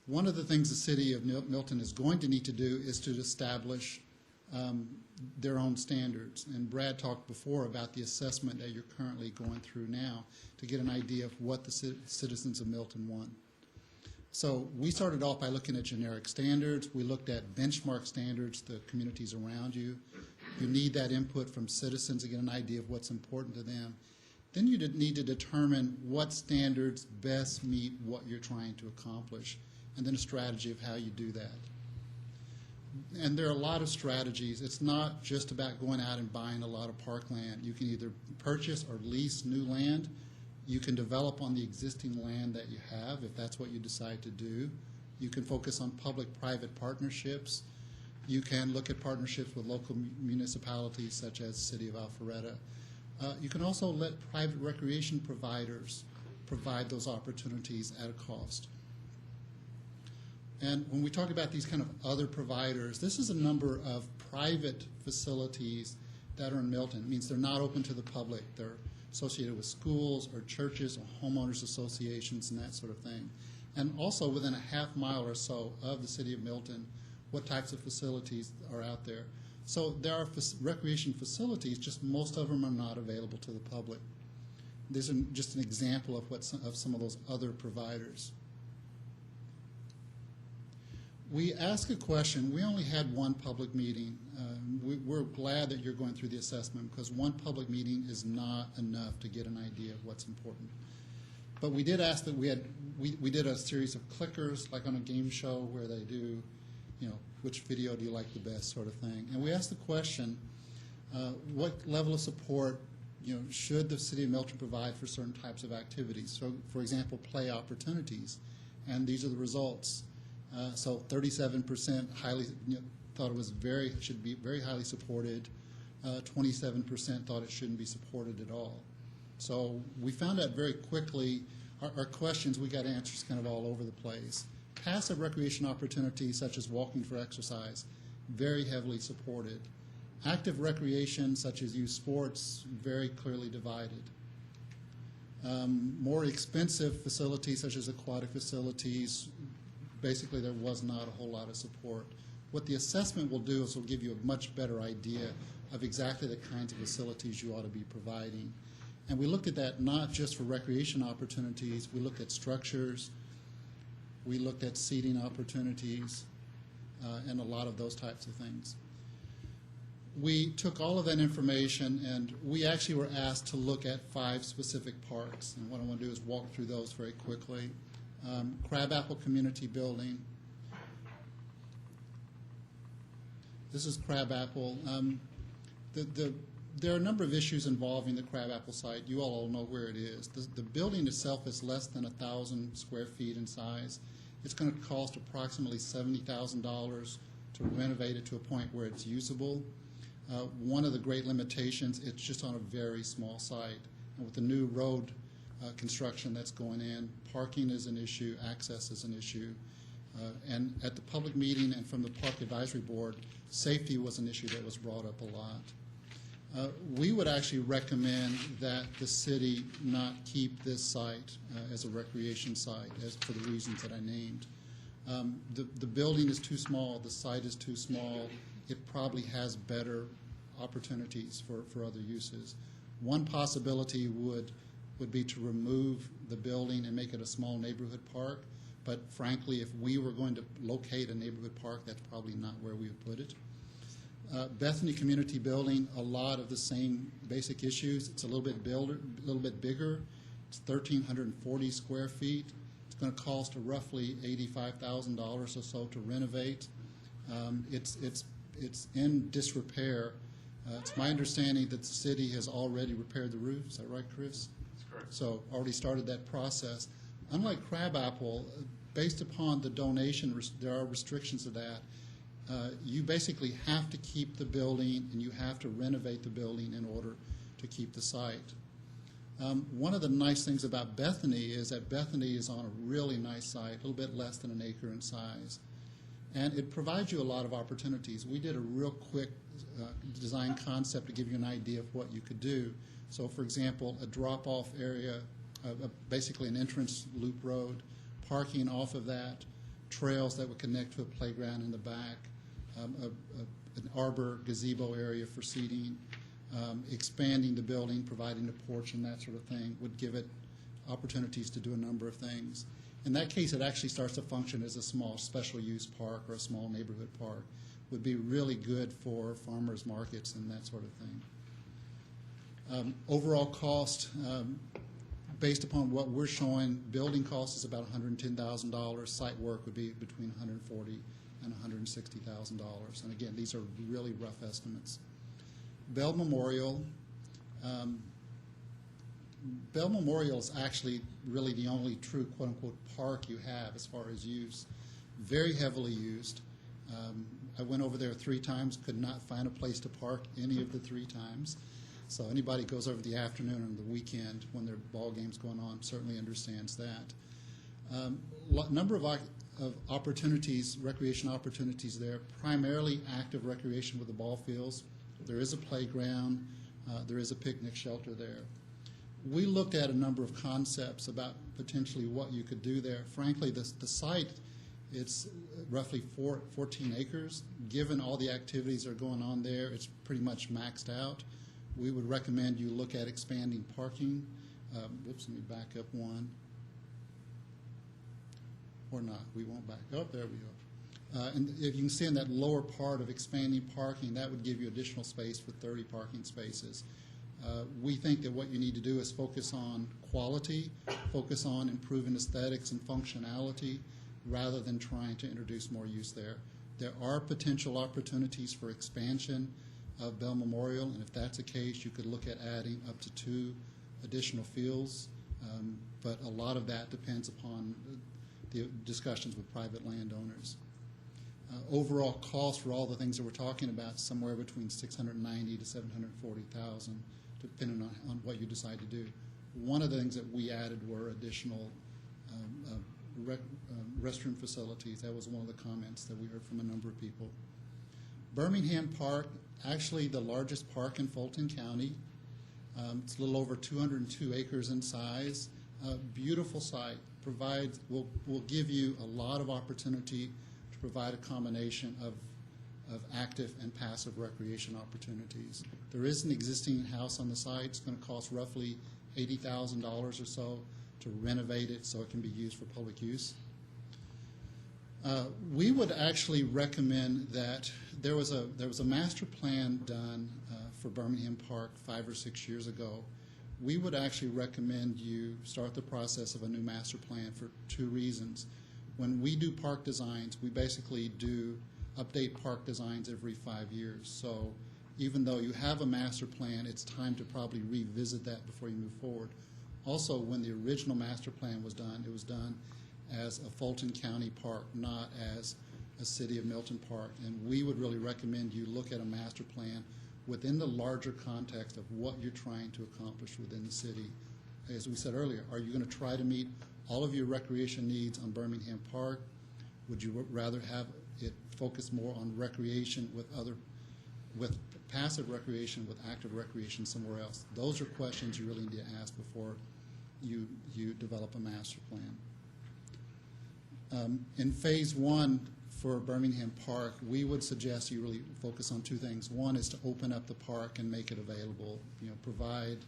One of the things the city of Milton is going to need to do is to establish their own standards. And Brad talked before about the assessment that you're currently going through now to get an idea of what the citizens of Milton want. So we started off by looking at generic standards. We looked at benchmark standards, the communities around you. You need that input from citizens to get an idea of what's important to them. Then you need to determine what standards best meet what you're trying to accomplish, and then a strategy of how you do that. And there are a lot of strategies. It's not just about going out and buying a lot of parkland. You can either purchase or lease new land. You can develop on the existing land that you have if that's what you decide to do. You can focus on public-private partnerships. You can look at partnerships with local municipalities such as the City of Alpharetta. You can also let private recreation providers provide those opportunities at a cost. And when we talk about these kind of other providers, this is a number of private facilities that are in Milton. It means they're not open to the public. They're associated with schools or churches or homeowners associations and that sort of thing. And also within a half mile or so of the city of Milton, what types of facilities are out there. So there are recreation facilities, just most of them are not available to the public. This is just an example of some of those other providers. We ask a question. We only had one public meeting. We're glad that you're going through the assessment because one public meeting is not enough to get an idea of what's important. But we did ask that we did a series of clickers, like on a game show where they do, which video do you like the best sort of thing. And we asked the question, what level of support should the city of Milton provide for certain types of activities? So, for example, play opportunities. And these are the results. So 37% thought it should be very highly supported. 27% thought it shouldn't be supported at all. So we found out very quickly, our questions, we got answers kind of all over the place. Passive recreation opportunities such as walking for exercise, very heavily supported. Active recreation such as youth sports, very clearly divided. More expensive facilities such as aquatic facilities, basically there was not a whole lot of support. What the assessment will do is will give you a much better idea of exactly the kinds of facilities you ought to be providing. And we looked at that not just for recreation opportunities, we looked at structures, we looked at seating opportunities, and a lot of those types of things. We took all of that information and we actually were asked to look at 5 specific parks. And what I want to do is walk through those very quickly. Crabapple Community Building. This is Crabapple. There are a number of issues involving the Crabapple site. You all know where it is. The building itself is less than 1,000 square feet in size. It's going to cost approximately $70,000 to renovate it to a point where it's usable. One of the great limitations, it's just on a very small site. And with the new road construction that's going in, parking is an issue, access is an issue. And at the public meeting and from the Park Advisory Board, safety was an issue that was brought up a lot. We would actually recommend that the city not keep this site as a recreation site for the reasons that I named. The building is too small, the site is too small. It probably has better opportunities for other uses. One possibility would be to remove the building and make it a small neighborhood park. But frankly, if we were going to locate a neighborhood park, that's probably not where we would put it. Bethany Community Building, a lot of the same basic issues. It's a little bit bigger. It's 1,340 square feet. It's going to cost roughly $85,000 or so to renovate. It's in disrepair. It's my understanding that the city has already repaired the roof. Is that right, Chris? That's correct. So already started that process. Unlike Crabapple, based upon the donation, there are restrictions to that. You basically have to keep the building and you have to renovate the building in order to keep the site. One of the nice things about Bethany is that Bethany is on a really nice site, a little bit less than an acre in size. And it provides you a lot of opportunities. We did a real quick design concept to give you an idea of what you could do. So, for example, a drop-off area, basically an entrance loop road, parking off of that, trails that would connect to a playground in the back, an arbor gazebo area for seating, expanding the building, providing a porch and that sort of thing would give it opportunities to do a number of things. In that case, it actually starts to function as a small special use park or a small neighborhood park. Would be really good for farmers markets and that sort of thing. Overall cost, based upon what we're showing, building cost is about $110,000. Site work would be between $140,000 and $160,000. And again, these are really rough estimates. Bell Memorial. Bell Memorial is actually really the only true quote-unquote park you have as far as use. Very heavily used. I went over there 3 times, could not find a place to park any of the 3 times. So anybody who goes over the afternoon or the weekend when there are ball games going on certainly understands that. Number of opportunities, recreation opportunities there, primarily active recreation with the ball fields. There is a playground. There is a picnic shelter there. We looked at a number of concepts about potentially what you could do there. Frankly, the site, it's roughly 14 acres. Given all the activities that are going on there, it's pretty much maxed out. We would recommend you look at expanding parking. Whoops, let me back up one. Or not, we won't back up. There we go. And if you can see in that lower part of expanding parking, that would give you additional space for 30 parking spaces. We think that what you need to do is focus on quality, focus on improving aesthetics and functionality, rather than trying to introduce more use there. There are potential opportunities for expansion of Bell Memorial, and if that's the case, you could look at adding up to 2 additional fields, but a lot of that depends upon the discussions with private landowners. Overall cost for all the things that we're talking about, somewhere between $690,000 to $740,000, depending on what you decide to do. One of the things that we added were additional restroom facilities. That was one of the comments that we heard from a number of people. Birmingham Park, actually the largest park in Fulton County. It's a little over 202 acres in size. Beautiful site. Will give you a lot of opportunity to provide a combination of active and passive recreation opportunities. There is an existing house on the site. It's going to cost roughly $80,000 or so to renovate it so it can be used for public use. We would actually recommend that there was a master plan done for Birmingham Park 5 or 6 years ago. We would actually recommend you start the process of a new master plan for 2 reasons. When we do park designs, we basically do update park designs every 5 years. So even though you have a master plan, it's time to probably revisit that before you move forward. Also, when the original master plan was done, it was done as a Fulton County park, not as a City of Milton park. And we would really recommend you look at a master plan within the larger context of what you're trying to accomplish within the city. As we said earlier, are you going to try to meet all of your recreation needs on Birmingham Park? Would you rather have it focus more on recreation with passive recreation, with active recreation somewhere else? Those are questions you really need to ask before you develop a master plan. In phase 1 for Birmingham Park, we would suggest you really focus on 2 things. One is to open up the park and make it available. Provide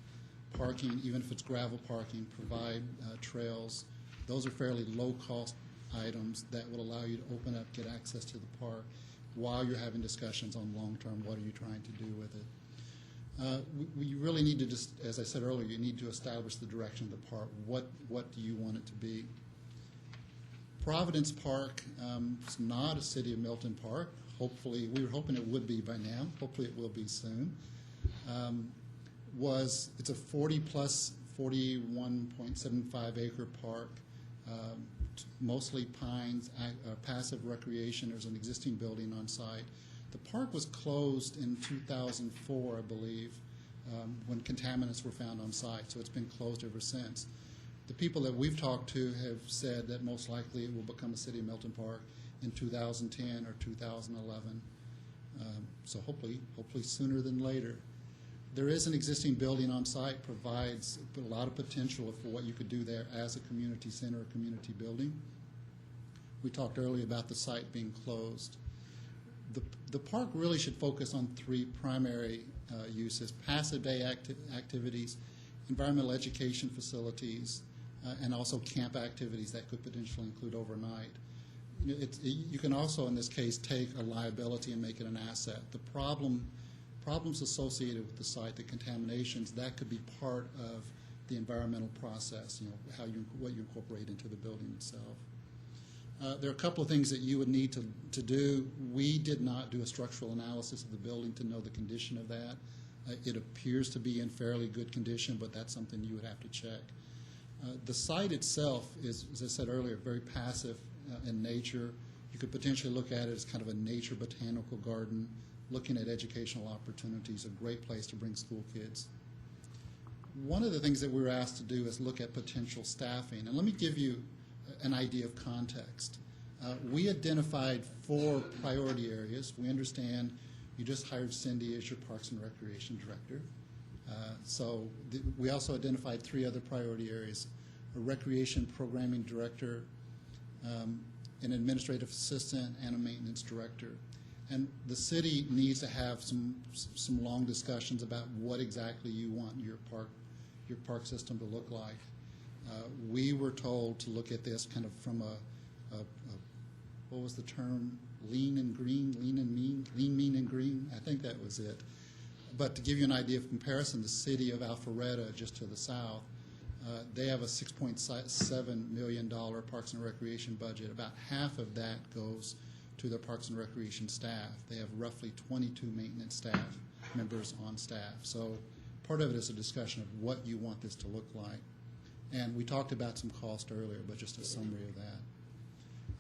parking, even if it's gravel parking, provide trails. Those are fairly low-cost items that will allow you to open up, get access to the park while you're having discussions on long-term, what are you trying to do with it. We really need to just, as I said earlier, you need to establish the direction of the park. What do you want it to be? Providence Park is not a City of Milton park. Hopefully, we were hoping it would be by now. Hopefully it will be soon. It's a 40-plus, 41.75 acre park, mostly pines, passive recreation. There's an existing building on site. The park was closed in 2004, I believe, when contaminants were found on site, so it's been closed ever since. The people that we've talked to have said that most likely it will become a City of Milton park in 2010 or 2011. So hopefully sooner than later. There is an existing building on site, provides a lot of potential for what you could do there as a community center or community building. We talked earlier about the site being closed. The park really should focus on 3 primary uses: passive day activities, environmental education facilities, and also camp activities that could potentially include overnight. You can also, in this case, take a liability and make it an asset. The problems associated with the site, the contaminations, that could be part of the environmental process, what you incorporate into the building itself. There are a couple of things that you would need to do. We did not do a structural analysis of the building to know the condition of that. It appears to be in fairly good condition, but that's something you would have to check. The site itself is, as I said earlier, very passive in nature. You could potentially look at it as kind of a nature botanical garden, looking at educational opportunities, a great place to bring school kids. One of the things that we were asked to do is look at potential staffing. And let me give you an idea of context. We identified 4 priority areas. We understand you just hired Cindy as your Parks and Recreation Director. We also identified 3 other priority areas: a Recreation Programming Director, an Administrative Assistant, and a Maintenance Director. And the city needs to have some long discussions about what exactly you want your park system to look like. We were told to look at this kind of from what was the term? Lean and green, lean and mean, lean, mean, and green. I think that was it. But to give you an idea of comparison, the city of Alpharetta, just to the south, they have a $6.7 million Parks and Recreation budget. About half of that goes to their Parks and Recreation staff. They have roughly 22 maintenance staff members on staff. So part of it is a discussion of what you want this to look like. And we talked about some cost earlier, but just a summary of that.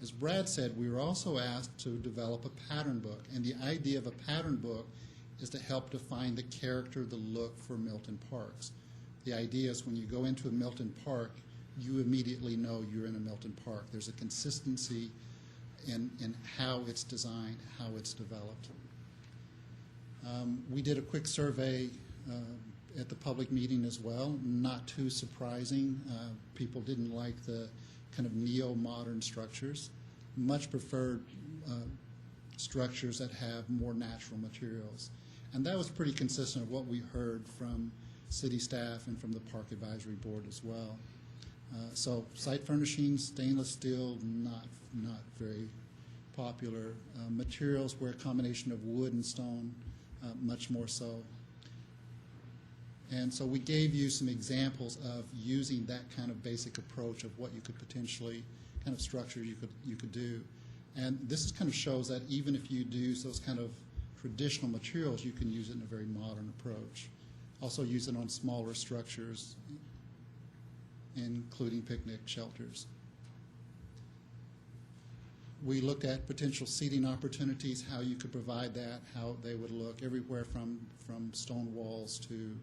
As Brad said, we were also asked to develop a pattern book. And the idea of a pattern book is to help define the character, the look for Milton parks. The idea is when you go into a Milton park, you immediately know you're in a Milton park. There's a consistency in how it's designed, how it's developed. We did a quick survey at the public meeting as well. Not too surprising. People didn't like the kind of neo-modern structures. Much preferred structures that have more natural materials. And that was pretty consistent with what we heard from city staff and from the Park Advisory Board as well. So site furnishings, stainless steel, not very popular. Materials were a combination of wood and stone, much more so. And so we gave you some examples of using that kind of basic approach of what you could potentially, kind of structure you could do. And this kind of shows that even if you do those kind of traditional materials, you can use it in a very modern approach. Also use it on smaller structures, including picnic shelters. We looked at potential seating opportunities, how you could provide that, how they would look, everywhere from stone walls to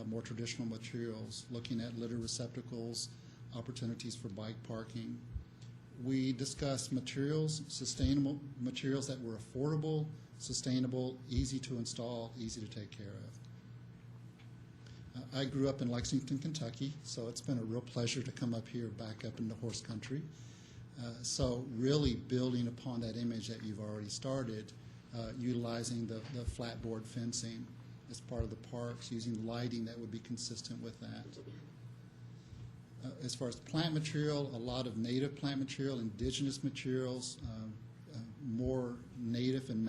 more traditional materials, looking at litter receptacles, opportunities for bike parking. We discussed materials, sustainable materials that were affordable, sustainable, easy to install, easy to take care of. I grew up in Lexington, Kentucky, so it's been a real pleasure to come up here, back up into horse country. So really building upon that image that you've already started, utilizing the flatboard fencing as part of the parks, using lighting that would be consistent with that. As far as plant material, a lot of native plant material, indigenous materials, more native and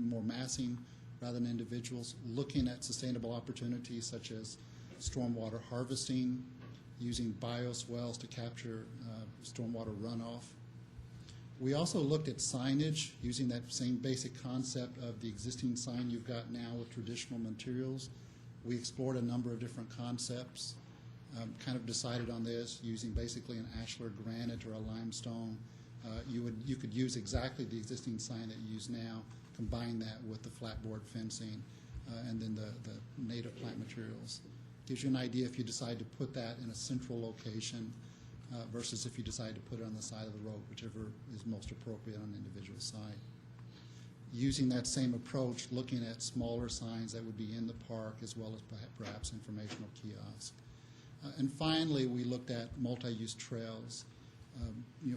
more massing rather than individuals, looking at sustainable opportunities such as stormwater harvesting, using bioswales to capture stormwater runoff. We also looked at signage, using that same basic concept of the existing sign you've got now with traditional materials. We explored a number of different concepts, kind of decided on this using basically an ashlar granite or a limestone. You could use exactly the existing sign that you use now, combine that with the flatboard fencing, and then the native plant materials. Gives you an idea if you decide to put that in a central location versus if you decide to put it on the side of the road, whichever is most appropriate on an individual site. Using that same approach, looking at smaller signs that would be in the park as well as perhaps informational kiosks. And finally, we looked at multi-use trails.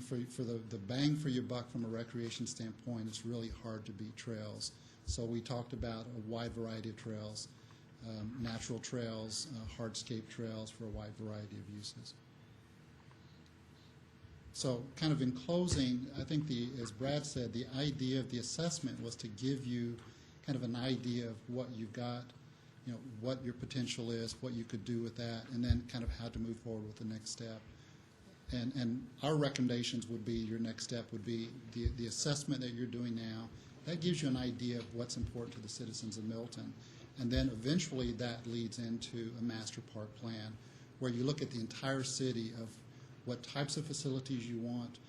For the bang for your buck from a recreation standpoint, it's really hard to beat trails. So we talked about a wide variety of trails, natural trails, hardscape trails for a wide variety of uses. So kind of in closing, I think as Brad said, the idea of the assessment was to give you kind of an idea of what you've got, what your potential is, what you could do with that, and then kind of how to move forward with the next step. And our recommendations would be, your next step would be the assessment that you're doing now. That gives you an idea of what's important to the citizens of Milton. And then eventually that leads into a master park plan where you look at the entire city of what types of facilities you want,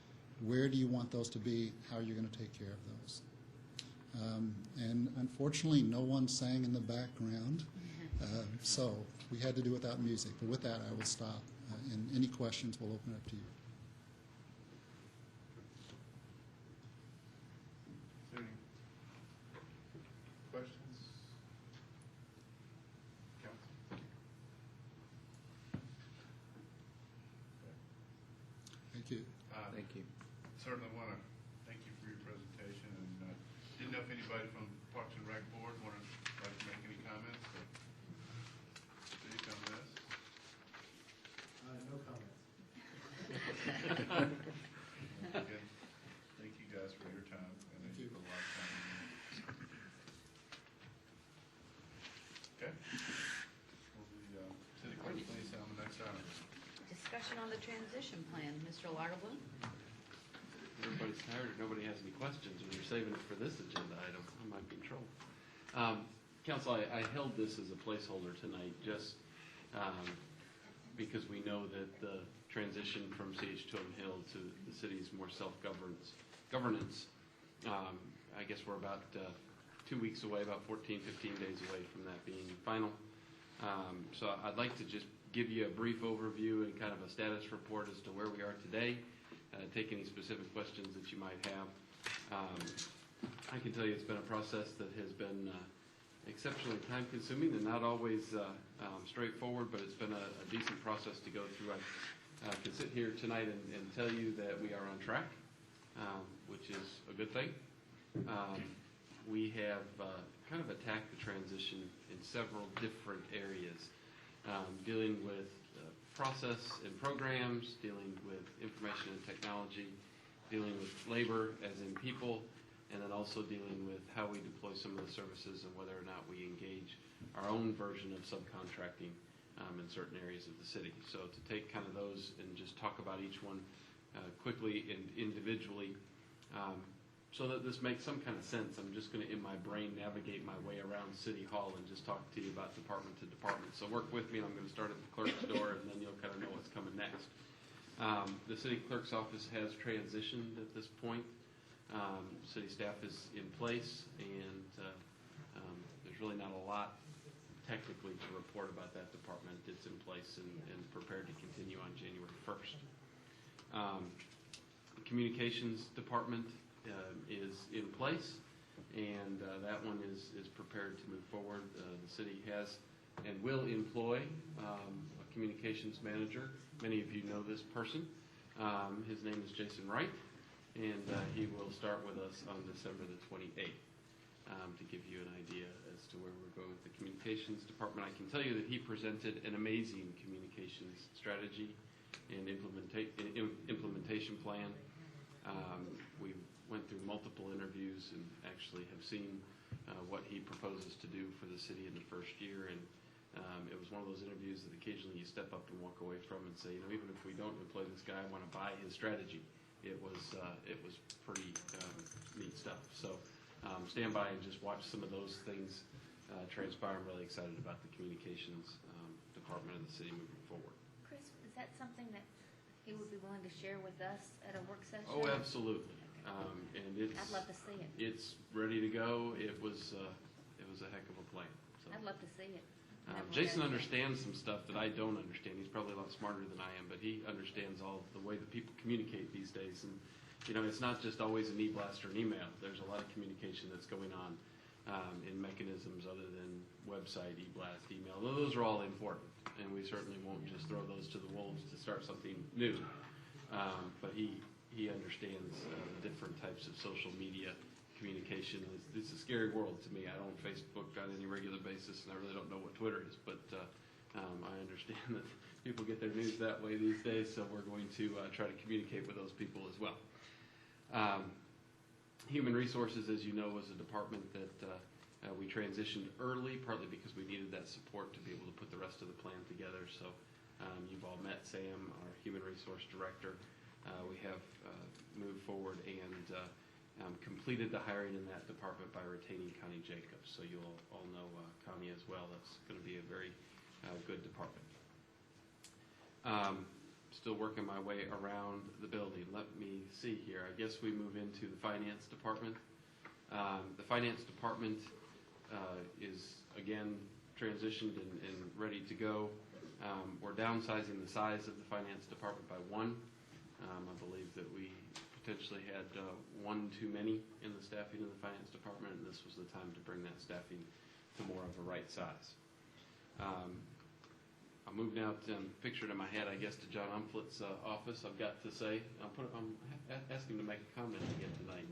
where do you want those to be, how you're going to take care of those. And unfortunately, no one sang in the background, so we had to do without music. But with that, I will stop. And any questions, we'll open it up to you. Any questions? Council? Thank you. Thank you. Certainly want to thank you for your presentation, and didn't know if anybody from Parks and Rec Board wanted like to make any comments. Or speak on this. No comments. Again, thank you guys for your time, and thank you for a lot of time. Okay. Will the city clerk please on the next item? Discussion on the transition plan. Mr. Lagerblum? Everybody's tired, or nobody has any questions, and you're saving it for this agenda item. I might be in trouble. Council, I held this as a placeholder tonight, just because we know that the transition from CH2M Hill to the city's more self-governance, I guess we're about 2 weeks away, about 14, 15 days away from that being final. So I'd like to just give you a brief overview and kind of a status report as to where we are today, take any specific questions that you might have. I can tell you it's been a process that has been exceptionally time-consuming and not always straightforward, but it's been a decent process to go through. I can sit here tonight and tell you that we are on track, which is a good thing. We have kind of attacked the transition in several different areas, dealing with process and programs, dealing with information and technology, dealing with labor as in people, and then also dealing with how we deploy some of the services and whether or not we engage our own version of subcontracting in certain areas of the city. So to take kind of those and just talk about each one quickly and individually, so that this makes some kind of sense, I'm just going to, in my brain, navigate my way around City Hall and just talk to you about department to department. So work with me, and I'm going to start at the clerk's door, and then you'll kind of know what's coming next. The city clerk's office has transitioned at this point. City staff is in place, and there's really not a lot technically to report about that department. It's in place and prepared to continue on January 1st. The communications department is in place, and that one is prepared to move forward. The city has and will employ a communications manager. Many of you know this person. His name is Jason Wright, and he will start with us on December the 28th to give you an idea as to where we're going with the communications department. I can tell you that he presented an amazing communications strategy and implementation plan. We went through multiple interviews and actually have seen what he proposes to do for the city in the first year. And it was one of those interviews that occasionally you step up and walk away from and say, even if we don't employ this guy, I want to buy his strategy. It was pretty neat stuff. So stand by and just watch some of those things transpire. I'm really excited about the communications department of the city moving forward. Chris, is that something that he would be willing to share with us at a work session? Oh, absolutely. And I'd love to see it. It's ready to go. It was a heck of a plan. So. I'd love to see it. Jason understands some stuff that I don't understand. He's probably a lot smarter than I am, but he understands all the way that people communicate these days. And it's not just always an e-blast or an email. There's a lot of communication that's going on in mechanisms other than website, e-blast, email. Those are all important, and we certainly won't just throw those to the wolves to start something new. But he understands the different types of social media communication. It's a scary world to me. I don't Facebook on any regular basis, and I really don't know what Twitter is, but I understand that people get their news that way these days, so we're going to try to communicate with those people as well. Human Resources, as you know, was a department that we transitioned early, partly because we needed that support to be able to put the rest of the plan together. So You've all met Sam, our Human Resource Director. We have moved forward and completed the hiring in that department by retaining Connie Jacobs. So you'll all know Connie as well. That's going to be a very good department. Still working my way around the building. Let me see here. I guess we move into the finance department. The finance department is again transitioned and ready to go. We're downsizing the size of the finance department by one. I believe that we potentially had one too many in the staffing of the finance department, and this was the time to bring that staffing to more of a right size. I'll move now to picture it in my head, I guess, to John Umflett's office. I've got to say, I'm asking him to make a comment again tonight.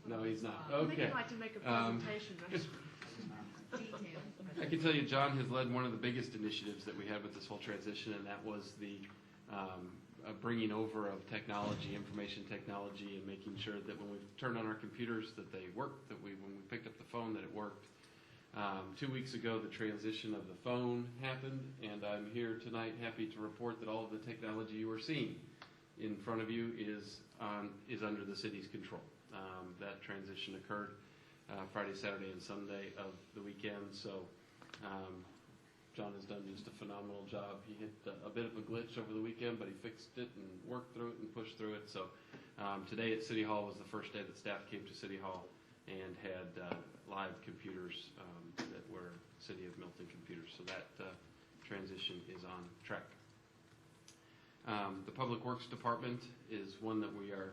No, he's not. I think Okay. I'd like to make a presentation. I can tell you, John has led one of the biggest initiatives that we had with this whole transition, and that was the bringing over of technology, information technology, and making sure that when we turned on our computers that they worked, that when we picked up the phone that it worked. 2 weeks ago, the transition of the phone happened, and I'm here tonight happy to report that all of the technology you are seeing in front of you is under the city's control. That transition occurred Friday, Saturday, and Sunday of the weekend, so John has done just a phenomenal job. He hit a bit of a glitch over the weekend, but he fixed it and worked through it and pushed through it. So today at City Hall was the first day that staff came to City Hall and had live computers that were City of Milton computers. So that transition is on track. The Public Works Department is one that we are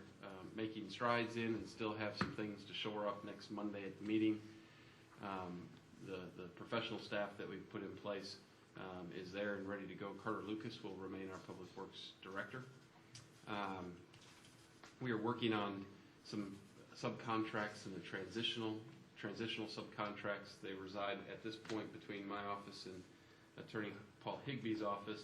making strides in and still have some things to shore up next Monday at the meeting. The professional staff that we've put in place is there and ready to go. Carter Lucas will remain our Public Works Director. We are working on some subcontracts and the transitional subcontracts. They reside at this point between my office and Attorney Paul Higby's office,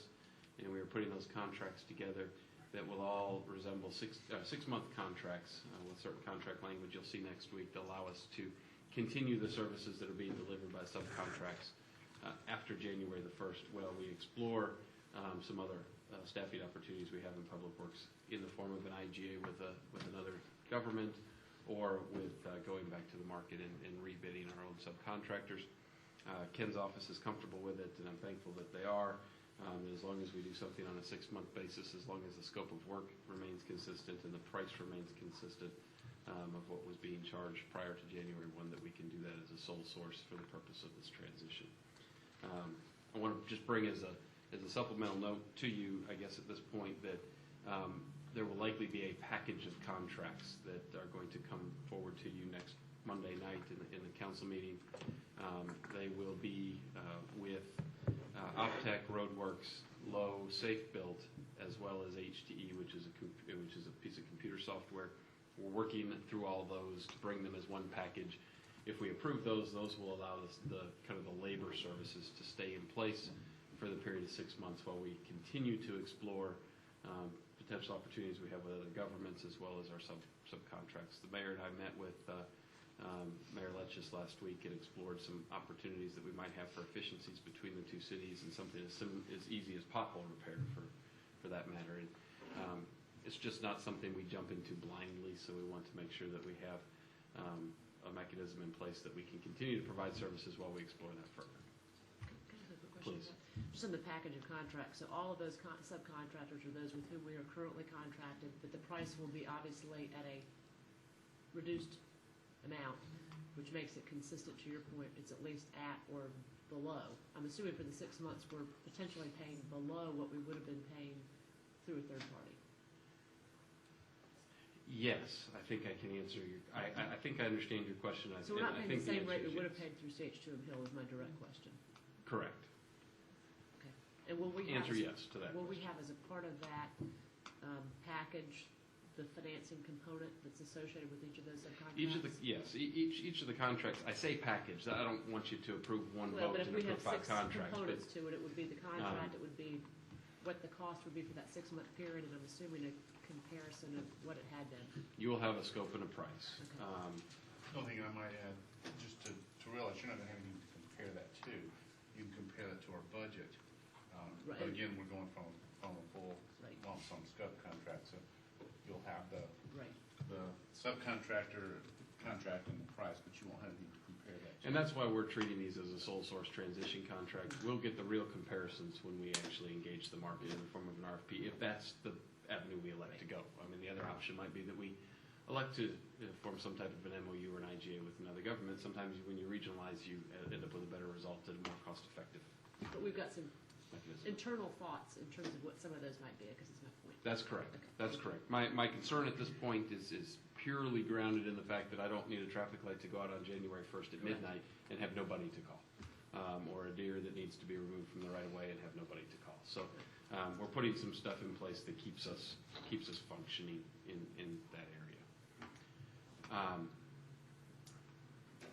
and we are putting those contracts together that will all resemble six-month contracts with certain contract language you'll see next week to allow us to continue the services that are being delivered by subcontracts after January the 1st, while we explore some other staffing opportunities we have in Public Works in the form of an IGA with another government, or with going back to the market and rebidding our own subcontractors. Ken's office is comfortable with it, and I'm thankful that they are. As long as we do something on a 6-month basis, as long as the scope of work remains consistent and the price remains consistent of what was being charged prior to January 1, that we can do that as a sole source for the purpose of this transition. I want to just bring as a supplemental note to you, I guess at this point, that there will likely be a package of contracts that are going to come forward to you next Monday night in the council meeting. They will be with Optech, Roadworks, Lowe, Safe Built, as well as HTE, which is a piece of computer software. We're working through all those to bring them as one package. If we approve those will allow us the labor services to stay in place for the period of 6 months while we continue to explore potential opportunities we have with other governments as well as our subcontracts. The mayor and I met with Mayor Letchis last week and explored some opportunities that we might have for efficiencies between the two cities, and something as easy as pothole repair for that matter. And, it's just not something we jump into blindly, so we want to make sure that we have a mechanism in place that we can continue to provide services while we explore that further. Please. Just in the package of contracts, so all of those subcontractors are those with whom we are currently contracted, but the price will be obviously at a reduced amount, which makes it consistent to your point. It's at least at or below. I'm assuming for the 6 months we're potentially paying below what we would have been paying through a third party. Yes, I think I can answer your. I think I understand your question. So we're not paying the same rate we would have paid through CH2M Hill is my direct question. Correct. Okay. And will we answer yes to that? Will we have as a part of that package the financing component that's associated with each of those subcontracts? Each of the contracts. I say package. I don't want you to approve one vote and approve 5 contracts. But if we have 6 components to it, it would be the contract. It would be what the cost would be for that 6-month period, and I'm assuming a comparison of what it had been. You will have a scope and a price. Okay. The only thing I might add, just to realize you're not going to have anything to compare that to. You can compare that to our budget. Right. But again, we're going from a full Right. lump sum contract, so you'll have the Right. subcontractor contract and the price, but you won't have any to compare that to. And that's why we're treating these as a sole source transition contract. We'll get the real comparisons when we actually engage the market in the form of an RFP, if that's the avenue we elect to go. I mean, the other option might be that we elect to form some type of an MOU or an IGA with another government. Sometimes when you regionalize, you end up with a better result and more cost-effective But we've got some mechanism. internal thoughts in terms of what some of those might be, because it's my point. That's correct. That's correct. My concern at this point is purely grounded in the fact that I don't need a traffic light to go out on January 1st at midnight and have nobody to call. Or a deer that needs to be removed from the right of way and have nobody to call. So we're putting some stuff in place that keeps us functioning in that area.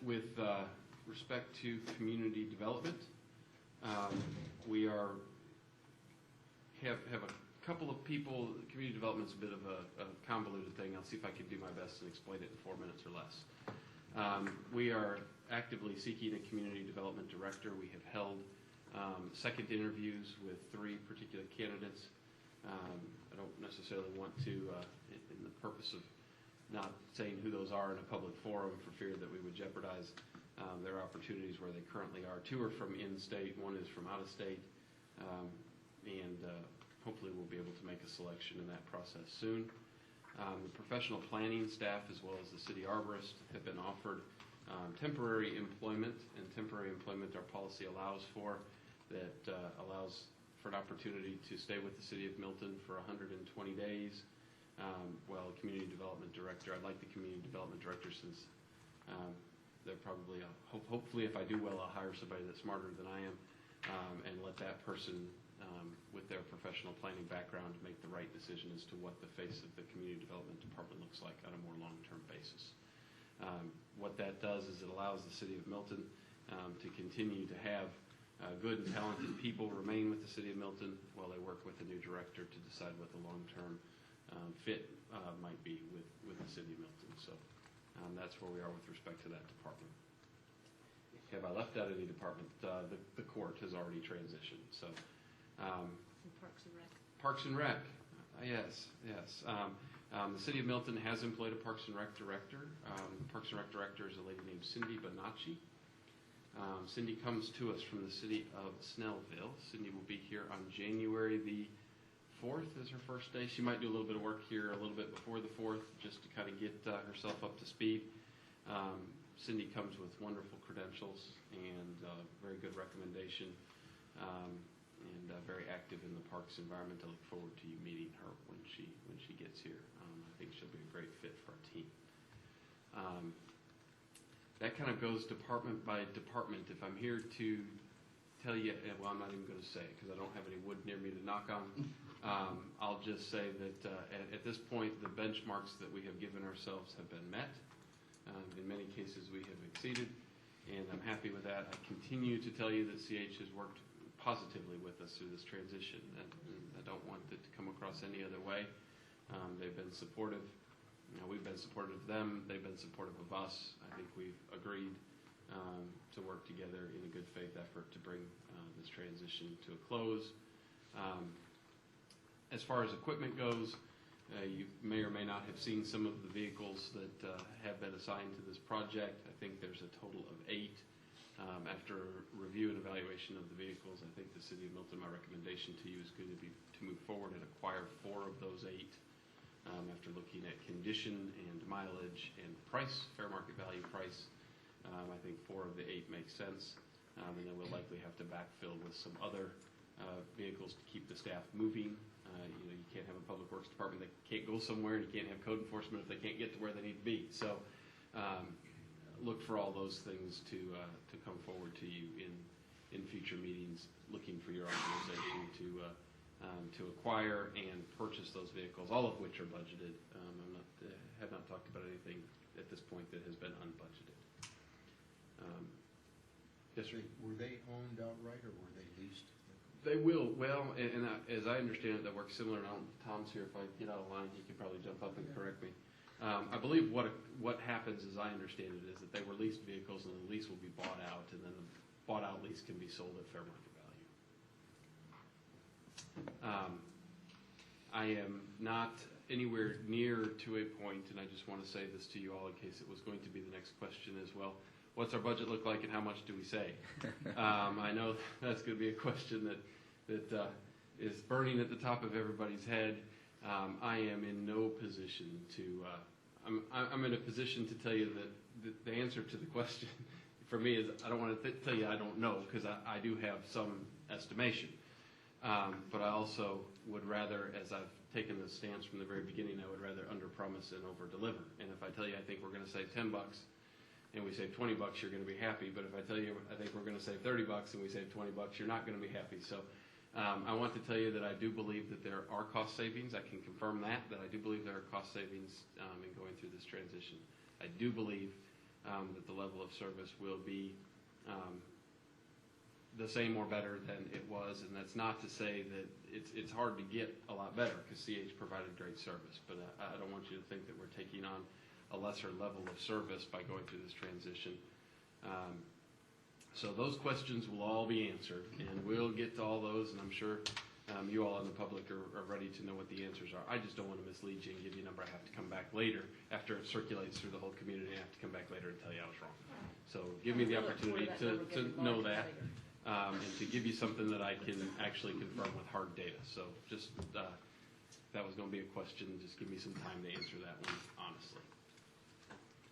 With respect to community development, we have a couple of people. Community development's a bit of a convoluted thing. I'll see if I can do my best and explain it in 4 minutes or less. We are actively seeking a community development director. We have held second interviews with 3 particular candidates. I don't necessarily want to, in the purpose of not saying who those are in a public forum for fear that we would jeopardize their opportunities where they currently are. 2 are from in-state, 1 is from out-of-state, and hopefully we'll be able to make a selection in that process soon. The professional planning staff as well as the city arborist have been offered temporary employment, and temporary employment our policy allows for, that allows for an opportunity to stay with the city of Milton for 120 days. Well, community development director, I'd like the community development director since they're probably, hopefully if I do well, I'll hire somebody that's smarter than I am and let that person with their professional planning background make the right decision as to what the face of the community development department looks like on a more long-term basis. What that does is it allows the city of Milton to continue to have good and talented people remain with the city of Milton while they work with a new director to decide what the long-term fit might be with the city of Milton. So that's where we are with respect to that department. Have I left out any department? The court has already transitioned. So Parks and Rec. Parks and Rec, yes. The city of Milton has employed a Parks and Rec director. The Parks and Rec director is a lady named Cindy Bonacci. Cindy comes to us from the city of Snellville. Cindy will be here on January the 4th is her first day. She might do a little bit of work here a little bit before the 4th just to kind of get herself up to speed. Cindy comes with wonderful credentials and very good recommendation and very active in the parks environment. I look forward to you meeting her when she gets here. I think she'll be a great fit for our team. That kind of goes department by department. If I'm here to tell you, well, I'm not even going to say it because I don't have any wood near me to knock on. I'll just say that at this point, the benchmarks that we have given ourselves have been met. In many cases, we have exceeded, and I'm happy with that. I continue to tell you that CH has worked positively with us through this transition, and I don't want it to come across any other way. They've been supportive. We've been supportive of them. They've been supportive of us. I think we've agreed to work together in a good faith effort to bring this transition to a close. As far as equipment goes, you may or may not have seen some of the vehicles that have been assigned to this project. I think there's a total of 8. After review and evaluation of the vehicles, I think the City of Milton, my recommendation to you is going to be to move forward and acquire 4 of those 8 after looking at condition and mileage and price, fair market value price. I think 4 of the 8 make sense, and then we'll likely have to backfill with some other vehicles to keep the staff moving. You can't have a public works department that can't go somewhere, and you can't have code enforcement if they can't get to where they need to be. So look for all those things to come forward to you in future meetings, looking for your authorization to acquire and purchase those vehicles, all of which are budgeted. Have not talked about anything at this point that has been unbudgeted. Yes, sir. Were they owned outright or were they leased? They will. Well, and as I understand it, that works similar. Now, Tom's here. If I get out of line, he can probably jump up and correct me. I believe what happens, as I understand it, is that they were leased vehicles, and the lease will be bought out, and then the bought-out lease can be sold at fair market value. I am not anywhere near to a point, and I just want to say this to you all in case it was going to be the next question as well. What's our budget look like and how much do we save? I know that's going to be a question that is burning at the top of everybody's head. I am in no position to, I'm in a position to tell you that the answer to the question for me is I don't want to tell you I don't know, because I do have some estimation. But I also would rather, as I've taken the stance from the very beginning, I would rather under-promise and over-deliver. And if I tell you I think we're going to save $10 and we save $20, you're going to be happy. But if I tell you I think we're going to save $30 and we save $20, you're not going to be happy. So I want to tell you that I do believe that there are cost savings. I can confirm that I do believe there are cost savings in going through this transition. I do believe that the level of service will be the same or better than it was, and that's not to say that it's hard to get a lot better, because CH provided great service, but I don't want you to think that we're taking on a lesser level of service by going through this transition. So those questions will all be answered, and we'll get to all those, and I'm sure you all in the public are ready to know what the answers are. I just don't want to mislead you and give you a number. I have to come back later after it circulates through the whole community. I have to come back later and tell you I was wrong. So give me the opportunity to know that. And to give you something that I can actually confirm with hard data. So just, that was going to be a question, just give me some time to answer that one, honestly.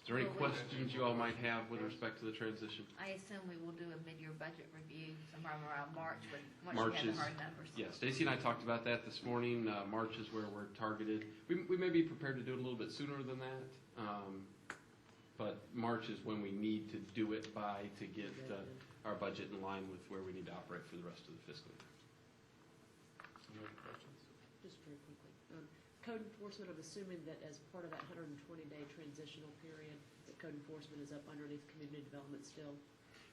Is there any questions you all might have with respect to the transition? I assume we will do a mid-year budget review sometime around March, once you have the hard numbers. Yeah, Stacy and I talked about that this morning. March is where we're targeted. We may be prepared to do it a little bit sooner than that, but March is when we need to do it by to get our budget in line with where we need to operate for the rest of the fiscal year. Any other questions? Just very quickly. Code enforcement, I'm assuming that as part of that 120-day transitional period, that code enforcement is up underneath community development still?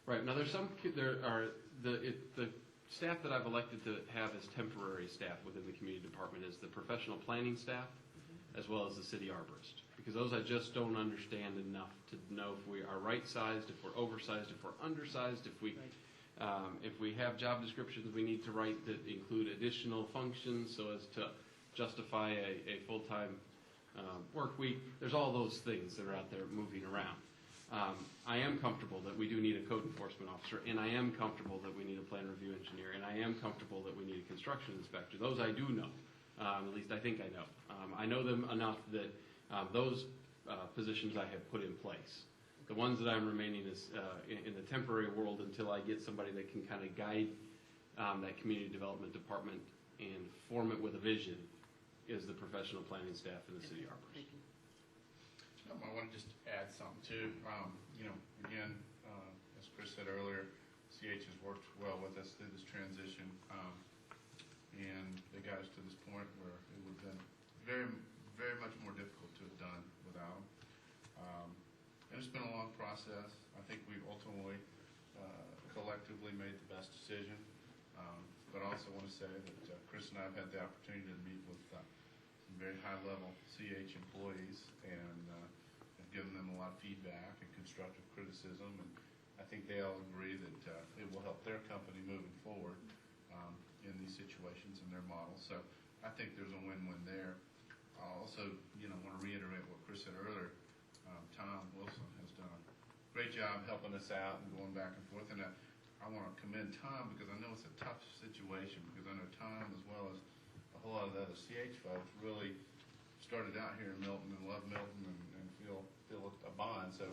Right. Now, the staff that I've elected to have as temporary staff within the community department is the professional planning staff, as well as the city arborist. Because those I just don't understand enough to know if we are right-sized, if we're oversized, if we're undersized, if we have job descriptions we need to write that include additional functions so as to justify a full-time work week. There's all those things that are out there moving around. I am comfortable that we do need a code enforcement officer, and I am comfortable that we need a plan review engineer, and I am comfortable that we need a construction inspector. Those I do know. At least I think I know. I know them enough that those positions I have put in place. The ones that I'm remaining is in the temporary world until I get somebody that can kind of guide that community development department and form it with a vision is the professional planning staff and the city arbors. I want to just add something too. Again, as Chris said earlier, CH has worked well with us through this transition. And they got us to this point where it would have been very, very much more difficult to have done without them. And it's been a long process. I think we've ultimately, collectively made the best decision. But I also want to say that Chris and I have had the opportunity to meet with some very high-level CH employees and have given them a lot of feedback and constructive criticism. And I think they all agree that it will help their company moving forward in these situations and their models. So I think there's a win-win there. I also, want to reiterate what Chris said earlier. Tom Wilson has done a great job helping us out and going back and forth. And I want to commend Tom because I know it's a tough situation, because I know Tom, as well as a whole lot of the other CH folks, really started out here in Milton and love Milton and feel a bond. So,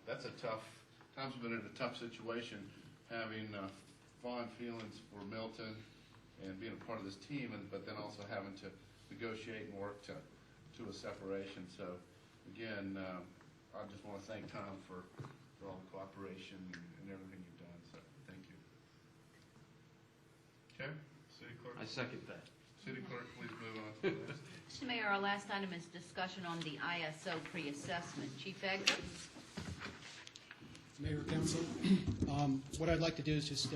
that's a tough. Tom's been in a tough situation, having fond feelings for Milton and being a part of this team, but then also having to negotiate and work to a separation. So, again, I just want to thank Tom for all the cooperation and everything you've done. So, thank you. Okay, City Clerk. I second that. City Clerk, please move on to the next. Mr. Mayor, our last item is discussion on the ISO pre-assessment. Chief Eggers? Mayor, Council, what I'd like to do is just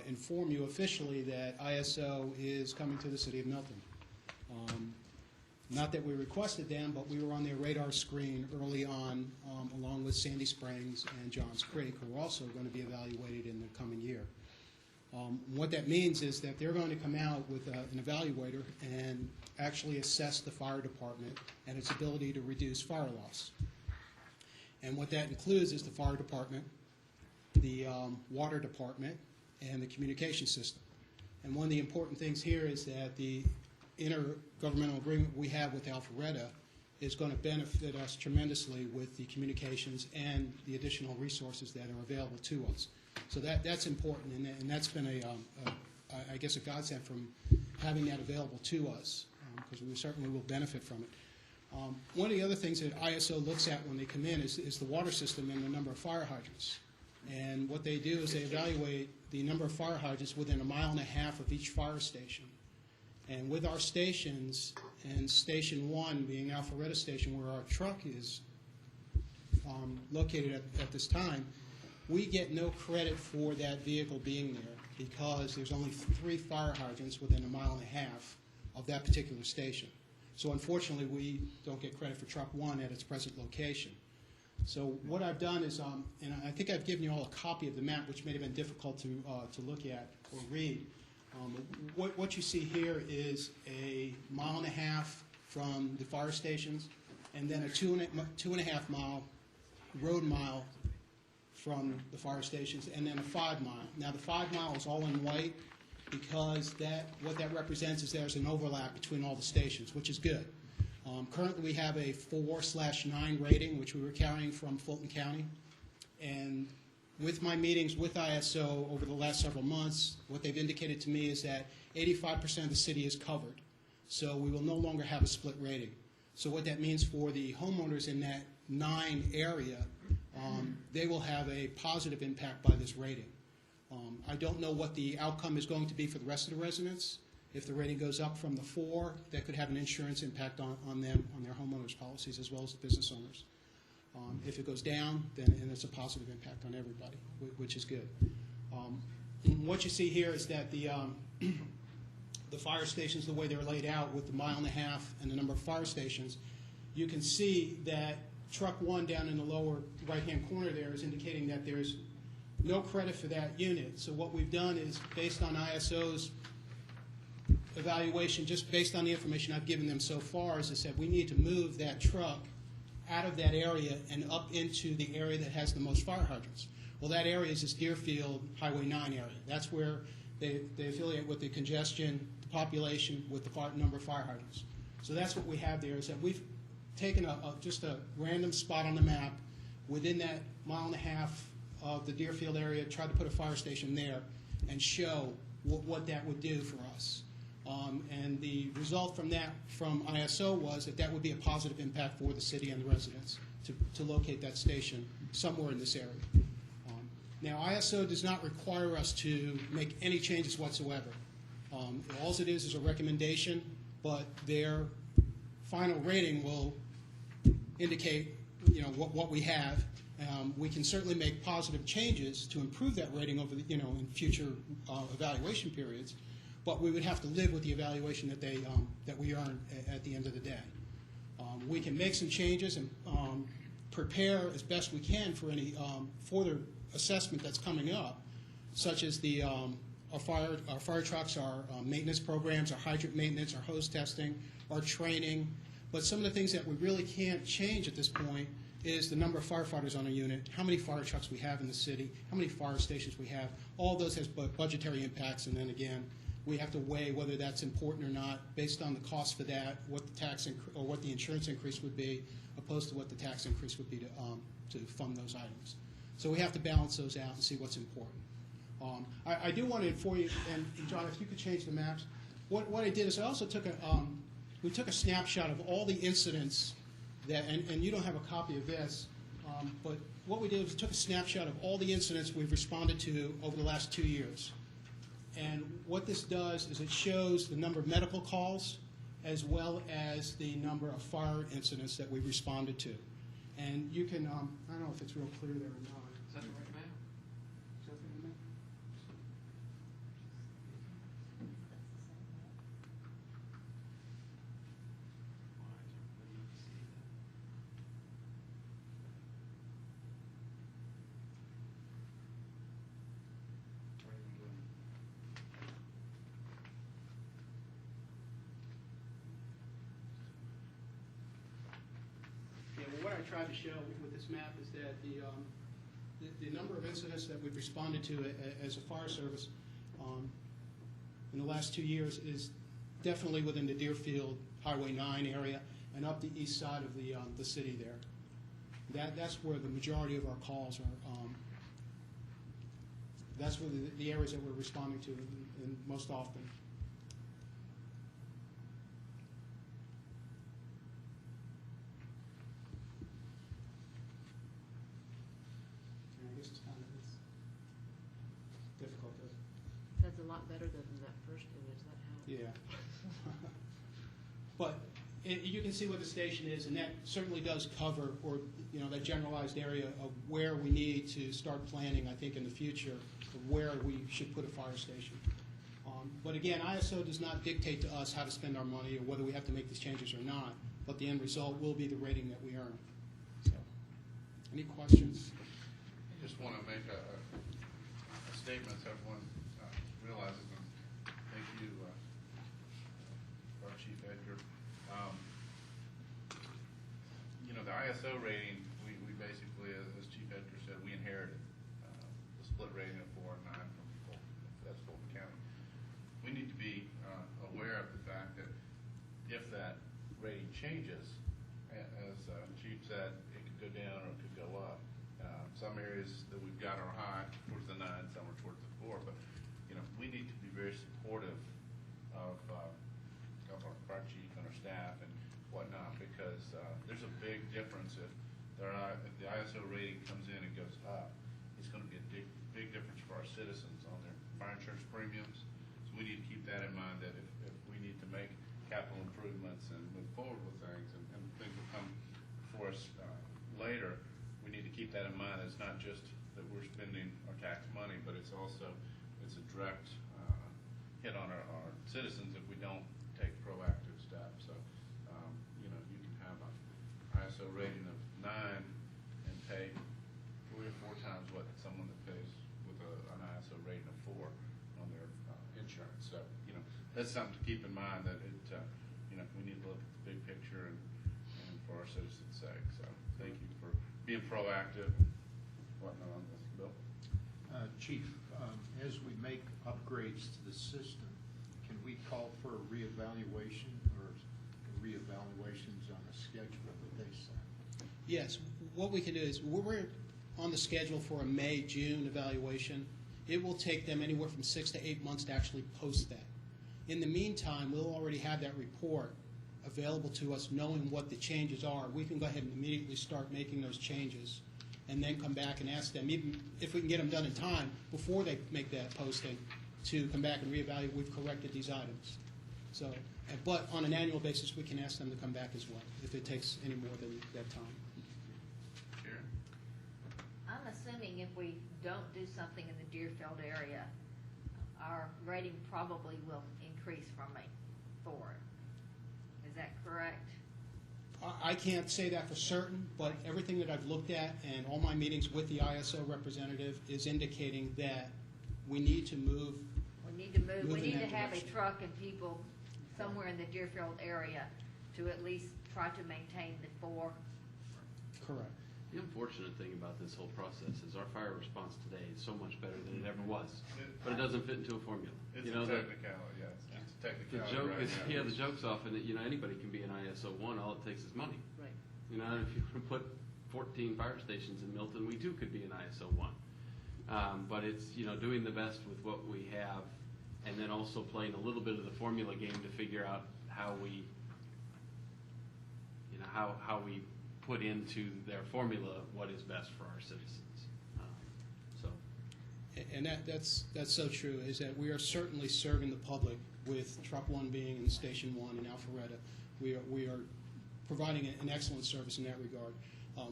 inform you officially that ISO is coming to the city of Milton. Not that we requested them, but we were on their radar screen early on, along with Sandy Springs and Johns Creek, who are also going to be evaluated in the coming year. What that means is that they're going to come out with an evaluator and actually assess the fire department and its ability to reduce fire loss. And what that includes is the fire department, the water department, and the communication system. And one of the important things here is that the intergovernmental agreement we have with Alpharetta is going to benefit us tremendously with the communications and the additional resources that are available to us. So that's important, and that's been I guess a godsend from having that available to us, because we certainly will benefit from it. One of the other things that ISO looks at when they come in is the water system and the number of fire hydrants. And what they do is they evaluate the number of fire hydrants within 1.5 miles of each fire station. And with our stations, and Station 1 being Alpharetta Station, where our truck is located at this time, we get no credit for that vehicle being there because there's only 3 fire hydrants within 1.5 miles of that particular station. So unfortunately, we don't get credit for truck 1 at its present location. So what I've done is, and I think I've given you all a copy of the map, which may have been difficult to look at or read. What you see here is 1.5 miles from the fire stations, and then a 2.5 mile road mile from the fire stations, and then a 5 mile. Now the 5 mile is all in white because what that represents is there's an overlap between all the stations, which is good. Currently we have a 4/9 rating, which we were carrying from Fulton County, and with my meetings with ISO over the last several months, what they've indicated to me is that 85% of the city is covered. So we will no longer have a split rating. So what that means for the homeowners in that 9 area, they will have a positive impact by this rating. I don't know what the outcome is going to be for the rest of the residents. If the rating goes up from the 4, that could have an insurance impact on them, on their homeowners policies, as well as the business owners. If it goes down, then it's a positive impact on everybody, which is good. What you see here is that the fire stations, the way they're laid out with the 1.5 miles and the number of fire stations, you can see that truck 1 down in the lower right-hand corner there is indicating that there's no credit for that unit. So what we've done is, based on ISO's evaluation, just based on the information I've given them so far, as I said, we need to move that truck out of that area and up into the area that has the most fire hydrants. Well, that area is this Deerfield Highway 9 area. That's where they affiliate with the congestion, the population, with the number of fire hydrants. So that's what we have there, is that we've taken just a random spot on the map within that 1.5 miles of the Deerfield area, tried to put a fire station there and show what that would do for us. And the result from that, from ISO, was that would be a positive impact for the city and the residents to locate that station somewhere in this area. Now, ISO does not require us to make any changes whatsoever. All it is a recommendation, but their final rating will indicate, what we have. We can certainly make positive changes to improve that rating over in future evaluation periods, but we would have to live with the evaluation that we earn at the end of the day. We can make some changes and prepare as best we can for any further assessment that's coming up, such as our fire trucks, our maintenance programs, our hydrant maintenance, our hose testing, our training. But some of the things that we really can't change at this point is the number of firefighters on a unit, how many fire trucks we have in the city, how many fire stations we have. All those has budgetary impacts, and then again, we have to weigh whether that's important or not based on the cost for that, what the tax or what the insurance increase would be, opposed to what the tax increase would be to fund those items. So we have to balance those out and see what's important. I do want to inform you, and John, if you could change the maps. What I did is I also took we took a snapshot of all the incidents that, and you don't have a copy of this, but what we did was took a snapshot of all the incidents we've responded to over the last 2 years. And what this does is it shows the number of medical calls as well as the number of fire incidents that we've responded to. And you can, I don't know if it's real clear there or not. Is that the right map? Is that the right map? tried to show with this map is that the number of incidents that we've responded to as a fire service in the last 2 years is definitely within the Deerfield Highway 9 area and up the east side of the city there. That's where the majority of our calls are. That's where the areas that we're responding to and most often. I guess it's difficult to. That's a lot better than that first image, that helps. Yeah. But you can see what the station is, and that certainly does cover, or that generalized area of where we need to start planning, I think, in the future, of where we should put a fire station. But again, ISO does not dictate to us how to spend our money or whether we have to make these changes or not, but the end result will be the rating that we earn. So, any questions? I just want to make a statement so everyone realizes, and thank you, our Chief Edgar. The ISO rating, we basically, as Chief Edgar said, we inherited the split rating of 4 and 9 from that's Fulton County. We need to be aware of the fact that if that rating changes, as Chief said, it could go down or it could go up. Some areas that we've got are high towards the 9, some are towards the 4, but we need to be very supportive of our fire chief and our staff and whatnot, because there's a big difference if the ISO rating comes in and goes up. It's going to be a big difference for our citizens on their fire insurance premiums. So we need to keep that in mind, that if we need to make capital improvements and move forward with things, and things will come for us later, we need to keep that in mind. It's not just that we're spending our tax money, but it's also a direct hit on our citizens if we don't take proactive steps. So you can have an ISO rating of 9 and pay 3 or 4 times what someone that pays with an ISO rating of 4 on their insurance. So that's something to keep in mind, that we need to look at the big picture and for our citizens' sake. So thank you for being proactive and whatnot on this, Bill. Chief, as we make upgrades to the system, can we call for a reevaluation or reevaluations on the schedule that they set? Yes. What we can do is, we're on the schedule for a May-June evaluation. It will take them anywhere from 6 to 8 months to actually post that. In the meantime, we'll already have that report available to us, knowing what the changes are. We can go ahead and immediately start making those changes and then come back and ask them, even if we can get them done in time before they make that posting, to come back and reevaluate, we've corrected these items. So, but on an annual basis, we can ask them to come back as well, if it takes any more than that time. Sharon? I'm assuming if we don't do something in the Deerfield area, our rating probably will increase from a 4. Is that correct? I can't say that for certain, but everything that I've looked at and all my meetings with the ISO representative is indicating that we need to move. We need to move. We in need to that have a direction. truck and people somewhere in the Deerfield area to at least try to maintain the 4. Correct. The unfortunate thing about this whole process is our fire response today is so much better than it ever was, but it doesn't fit into a formula. It's a technicality, yeah. It's a The technicality. joke right is, now. the joke's often that, anybody can be an ISO 1, all it takes is money. Right. If you put 14 fire stations in Milton, we too could be an ISO 1. But it's, doing the best with what we have, and then also playing a little bit of the formula game to figure out how we, how we put into their formula what is best for our citizens. And that's so true, is that we are certainly serving the public with Truck 1 being in Station 1 in Alpharetta. We are providing an excellent service in that regard.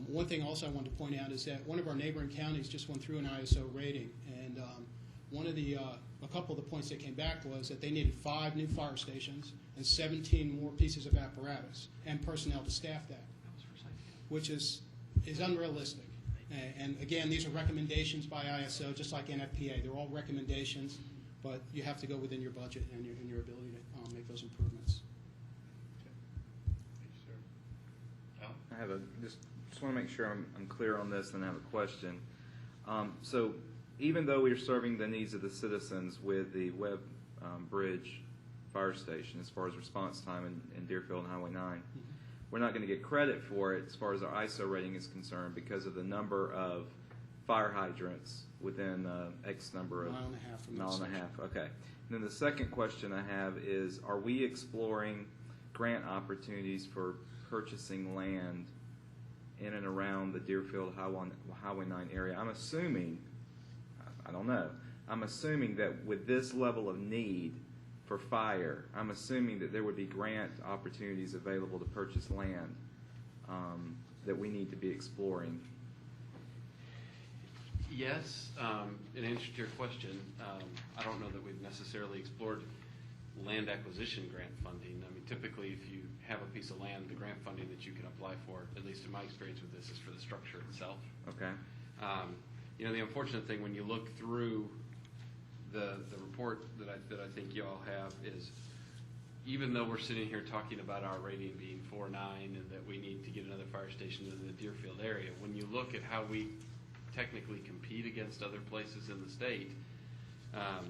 One thing also I wanted to point out is that one of our neighboring counties just went through an ISO rating, and a couple of the points that came back was that they needed 5 new fire stations and 17 more pieces of apparatus and personnel to staff that, which is unrealistic. And again, these are recommendations by ISO, just like NFPA. They're all recommendations, but you have to go within your budget and your ability to make those improvements. Thank you, sir. Alan? I have just just want to make sure I'm clear on this and I have a question. So even though we're serving the needs of the citizens with the Webb Bridge fire station as far as response time in Deerfield and Highway 9, we're not going to get credit for it as far as our ISO rating is concerned because of the number of fire hydrants within X number of Mile and a half from mile that and a station. half. Okay. And then the second question I have is, are we exploring grant opportunities for purchasing land in and around the Deerfield Highway 9 area? I'm assuming, I don't know, I'm assuming that with this level of need for fire, I'm assuming that there would be grant opportunities available to purchase land that we need to be exploring. Yes, in answer to your question, I don't know that we've necessarily explored land acquisition grant funding. I mean, typically, if you have a piece of land, the grant funding that you can apply for, at least in my experience with this, is for the structure itself. Okay. You know, the unfortunate thing when you look through the report that I think you all have is, even though we're sitting here talking about our rating being 4.9 and that we need to get another fire station in the Deerfield area, when you look at how we technically compete against other places in the state, I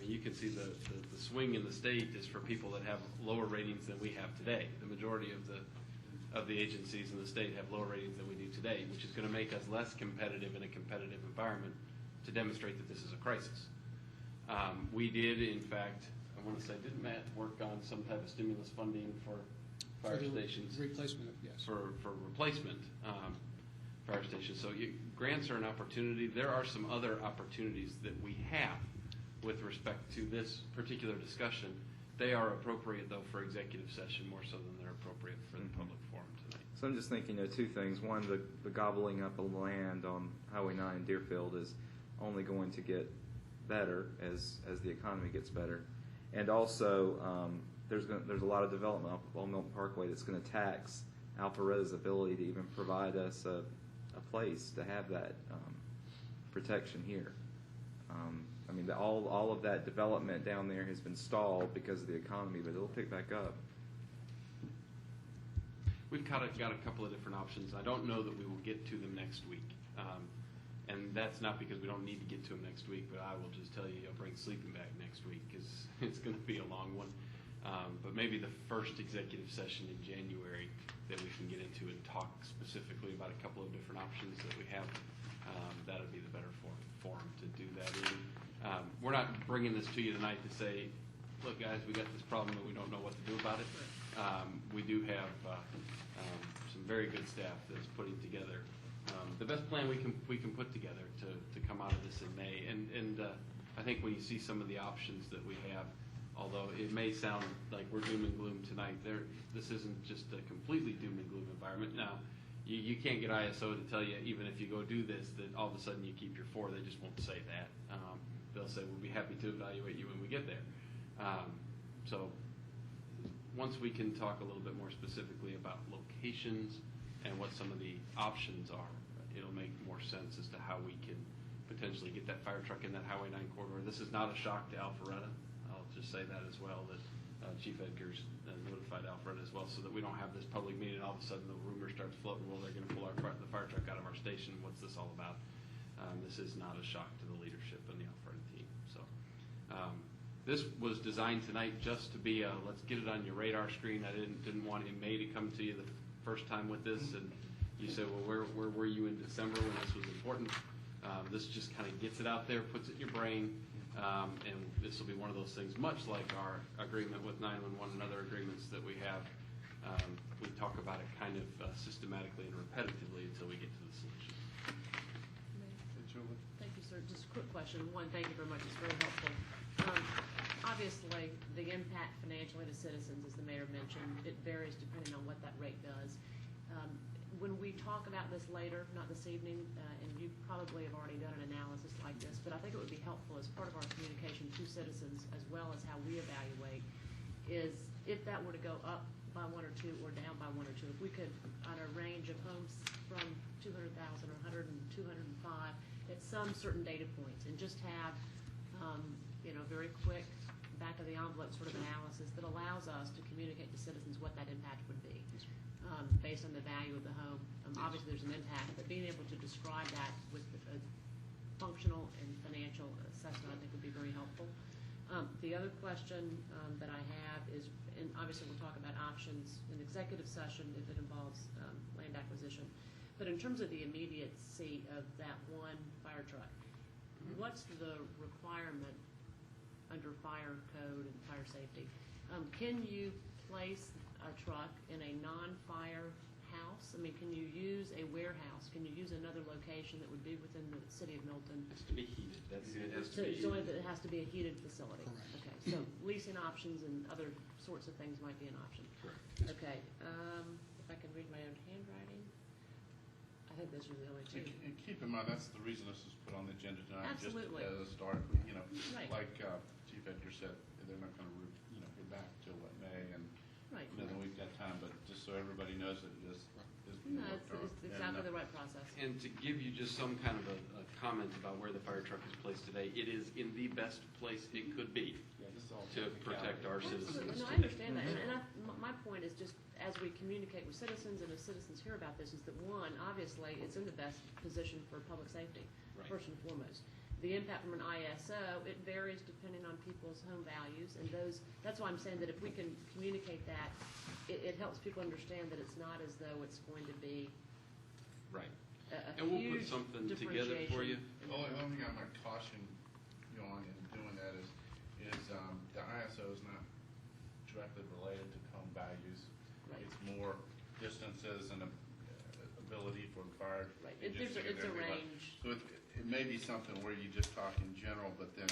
mean, you can see the swing in the state is for people that have lower ratings than we have today. The majority of the agencies in the state have lower ratings than we do today, which is going to make us less competitive in a competitive environment to demonstrate that this is a crisis. We did, in fact, I want to say, didn't Matt work on some type of stimulus funding for fire stations? Replacement of, yes. For replacement fire stations. So grants are an opportunity. There are some other opportunities that we have with respect to this particular discussion. They are appropriate, though, for executive session more so than they're appropriate for the public forum tonight. So I'm just thinking of two things. One, the gobbling up of land on Highway 9 in Deerfield is only going to get better as the economy gets better. And also, there's a lot of development on Milton Parkway that's going to tax Alpharetta's ability to even provide us a place to have that protection here. I mean, all of that development down there has been stalled because of the economy, but it'll pick back up. We've got a couple of different options. I don't know that we will get to them next week. And that's not because we don't need to get to them next week, but I will just tell you, I'll bring sleeping bag next week because it's going to be a long one. But maybe the first executive session in January that we can get into and talk specifically about a couple of different options that we have, that would be the better forum to do that in. We're not bringing this to you tonight to say, look, guys, we got this problem and we don't know what to do about it. We do have some very good staff that's putting together the best plan we can put together to come out of this in May. And I think when you see some of the options that we have, although it may sound like we're doom and gloom tonight, this isn't just a completely doom and gloom environment. Now, you can't get ISO to tell you, even if you go do this, that all of a sudden you keep your 4. They just won't say that. They'll say, we'll be happy to evaluate you when we get there. So once we can talk a little bit more specifically about locations and what some of the options are, it'll make more sense as to how we can potentially get that fire truck in that Highway 9 corridor. This is not a shock to Alpharetta. I'll just say that as well, that Chief Edgar's notified Alpharetta as well, so that we don't have this public meeting and all of a sudden the rumor starts floating, well, they're going to pull the fire truck out of our station. What's this all about? This is not a shock to the leadership and the Alpharetta team. So this was designed tonight just to be let's get it on your radar screen. I didn't want in May to come to you the first time with this and you say, well, where were you in December when this was important? This just kind of gets it out there, puts it in your brain, and this will be one of those things, much like our agreement with 911 and other agreements that we have. We talk about it kind of systematically and repetitively until we get to the solution. Thank you, sir. Just a quick question. One, thank you very much. It's very helpful. Obviously, the impact financially to citizens, as the mayor mentioned, it varies depending on what that rate does. When we talk about this later, not this evening, and you probably have already done an analysis like this, but I think it would be helpful as part of our communication to citizens as well as how we evaluate, is if that were to go up by 1 or 2 or down by 1 or 2, if we could, on a range of homes from 200,000 or 100 and 205, at some certain data points, and just have, very quick back of the envelope sort of analysis that allows us to communicate to citizens what that impact would be, based on the value of the home. Obviously, there's an impact, but being able to describe that with a functional and financial assessment, I think would be very helpful. The other question that I have is, and obviously we'll talk about options in executive session if it involves land acquisition, but in terms of the immediacy of that one fire truck, what's the requirement under fire code and fire safety? Can you place a truck in a non-fire house? I mean, can you use a warehouse? Can you use another location that would be within the city of Milton? It has to be heated. It has to be So heated. it has to be a heated facility? Correct. Okay, so leasing options and other sorts of things might be an option? Correct. Okay, if I can read my own handwriting, I think those are the only two. And keep in mind, that's the reason this is put on the agenda tonight. Absolutely. Just as a start, Right. like Chief Edgar said, they're not going to, get back till May, and Right. then we've got time, but just so everybody knows that this is being No, worked on. it's exactly the right process. And to give you just some kind of a comment about where the fire truck is placed today, it is in the best place it could be to protect our citizens Absolutely. No, I today. understand that, and my point is just, as we communicate with citizens and as citizens hear about this, is that one, obviously, it's in the best position for public safety, Right. first and foremost. The impact from an ISO, it varies depending on people's home values, and that's why I'm saying that if we can communicate that, it helps people understand that it's not as though it's going to be Right. a And we'll put huge something together for you. The only thing I might caution you on in doing that is the ISO is not directly related to home values. Right. It's more distances and ability for the fire. Right. agency and It's a everybody. range. So it may be something where you just talk in general, but then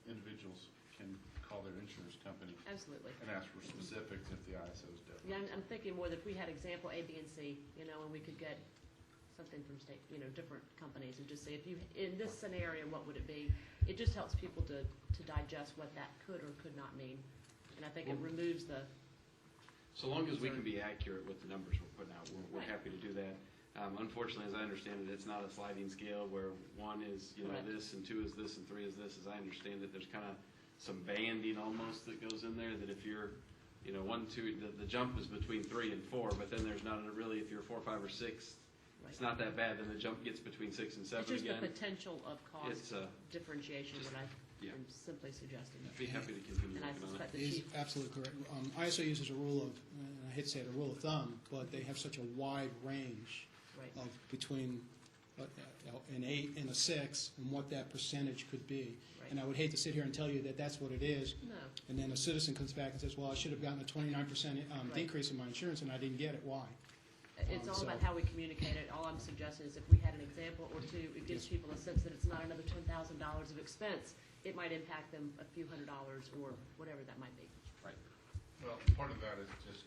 individuals can call their insurance company Absolutely. and ask for specifics if the ISO is different. Yeah, I'm thinking more that if we had example A, B, and C, and we could get something from state, different companies, and just say, if you, in this scenario, what would it be? It just helps people to digest what that could or could not mean. And I think it removes the, So long as we can be accurate with the numbers we're putting out, we're Right. happy to do that. Unfortunately, as I understand it, it's not a sliding scale where one is, Correct. this, and two is this, and three is this. As I understand it, there's kind of some banding almost that goes in there, that if you're, 1, 2, the jump is between 3 and 4, but then there's not really, if you're 4, 5, or 6, it's not that bad. Then the jump gets between 6 and 7 it's just again. the potential of cost It's, differentiation that I yeah. am simply suggesting. I'd be happy to continue And I working on suspect it. the Is chief, absolutely correct. ISO uses a rule of, I hate to say it, a rule of thumb, but they have such a wide range right. of between an 8 and a 6 and what that percentage could be. Right. And I would hate to sit here and tell you that that's what it is, No, and then a citizen comes back and says, well, I should have gotten a 29% Right. decrease in my insurance, and I didn't get it. Why? it's all so- about how we communicate it. All I'm suggesting is if we had an example or two, it gives people a sense that it's not another $10,000 of expense. It might impact them a few $100s or whatever that might be. Right. Well, part of that is just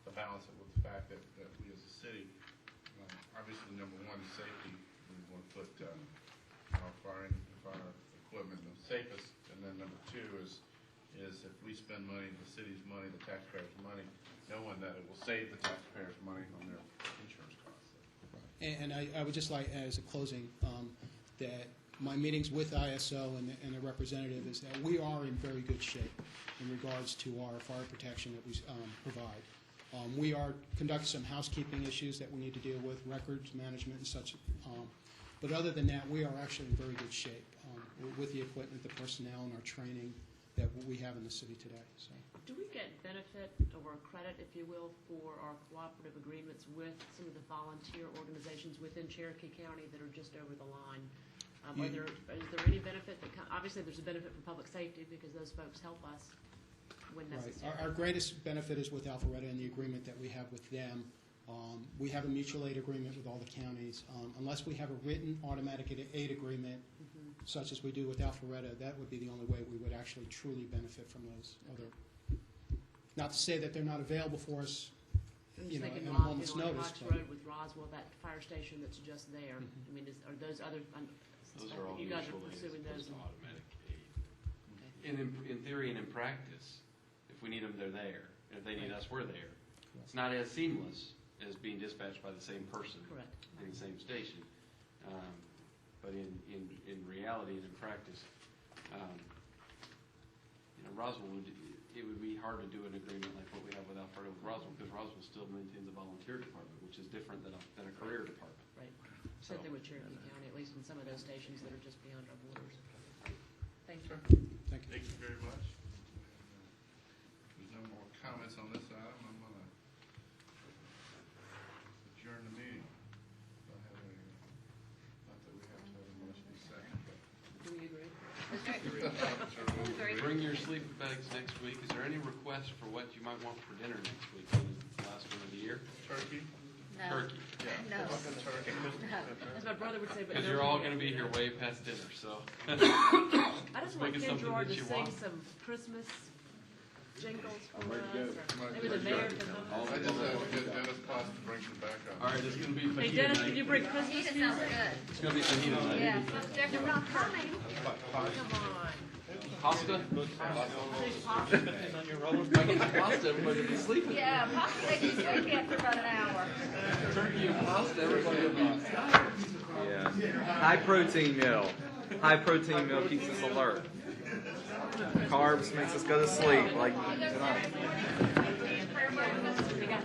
to balance it with the fact that we as a city, obviously, number one is safety. We want to put our fire equipment the safest, and then number two is if we spend money, the city's money, the taxpayers' money, knowing that it will save the taxpayers' money on their insurance costs. And I would just like, as a closing, that my meetings with ISO and the representative is that we are in very good shape in regards to our fire protection that we provide. We are conducting some housekeeping issues that we need to deal with, records management and such. But other than that, we are actually in very good shape with the equipment, the personnel, and our training that we have in the city today. So. Do we get benefit or credit, if you will, for our cooperative agreements with some of the volunteer organizations within Cherokee County that are just over the line? Is there any benefit obviously there's a benefit for public safety because those folks help us when necessary. Right. Our greatest benefit is with Alpharetta and the agreement that we have with them. We have a mutual aid agreement with all the counties. Unless we have a written automatic aid agreement, such as we do with Alpharetta, that would be the only way we would actually truly benefit from those other. Not to say that they're not available for us, Just at thinking a on moment's Rocks notice. Road with Roswell, that fire station that's just there. I mean, are those other? Those are all you guys are mutual aid pursuing as those. opposed to automatic aid. In theory and in practice, if we need them, they're there. If they need us, we're there. It's not as seamless as being dispatched by the same person Correct. in the same station. But in reality and in practice, Roswell, it would be hard to do an agreement like what we have with Alfredo with Roswell, because Roswell still maintains a volunteer department, which is different than a career department. Right. Same thing with Cherokee County, at least in some of those stations that are just beyond our borders. Thank you. Thank you. Thank you very much. There's no more comments on this item. I'm going to adjourn the meeting. Not that we have to have a motion in a second, but. Do we agree? Bring your sleeping bags next week. Is there any request for what you might want for dinner next week, the last one of the year? Turkey? No. Turkey. Yeah. No. Turkey. As my brother would say, but Because no you're all meat. going to be here way past dinner, so. I just want Make it Ken something Gerard that to you sing want. some Christmas jingles for I'm ready to us, go. or maybe the mayor can. I just have to get Dennis Potts to bring some background. All right, it's going to be Hey fajita Dennis, night. could you bring Christmas Fajita music? sounds good. It's going to be fajita night. Yeah, they're not coming. Come on. Pasta? Say Pasta, everybody will be sleeping. Yeah, possibly you sleep after about an hour. Turkey and pasta, everybody will be. Yeah. High protein meal. High protein meal keeps us alert. Carbs makes us go to sleep like tonight. We got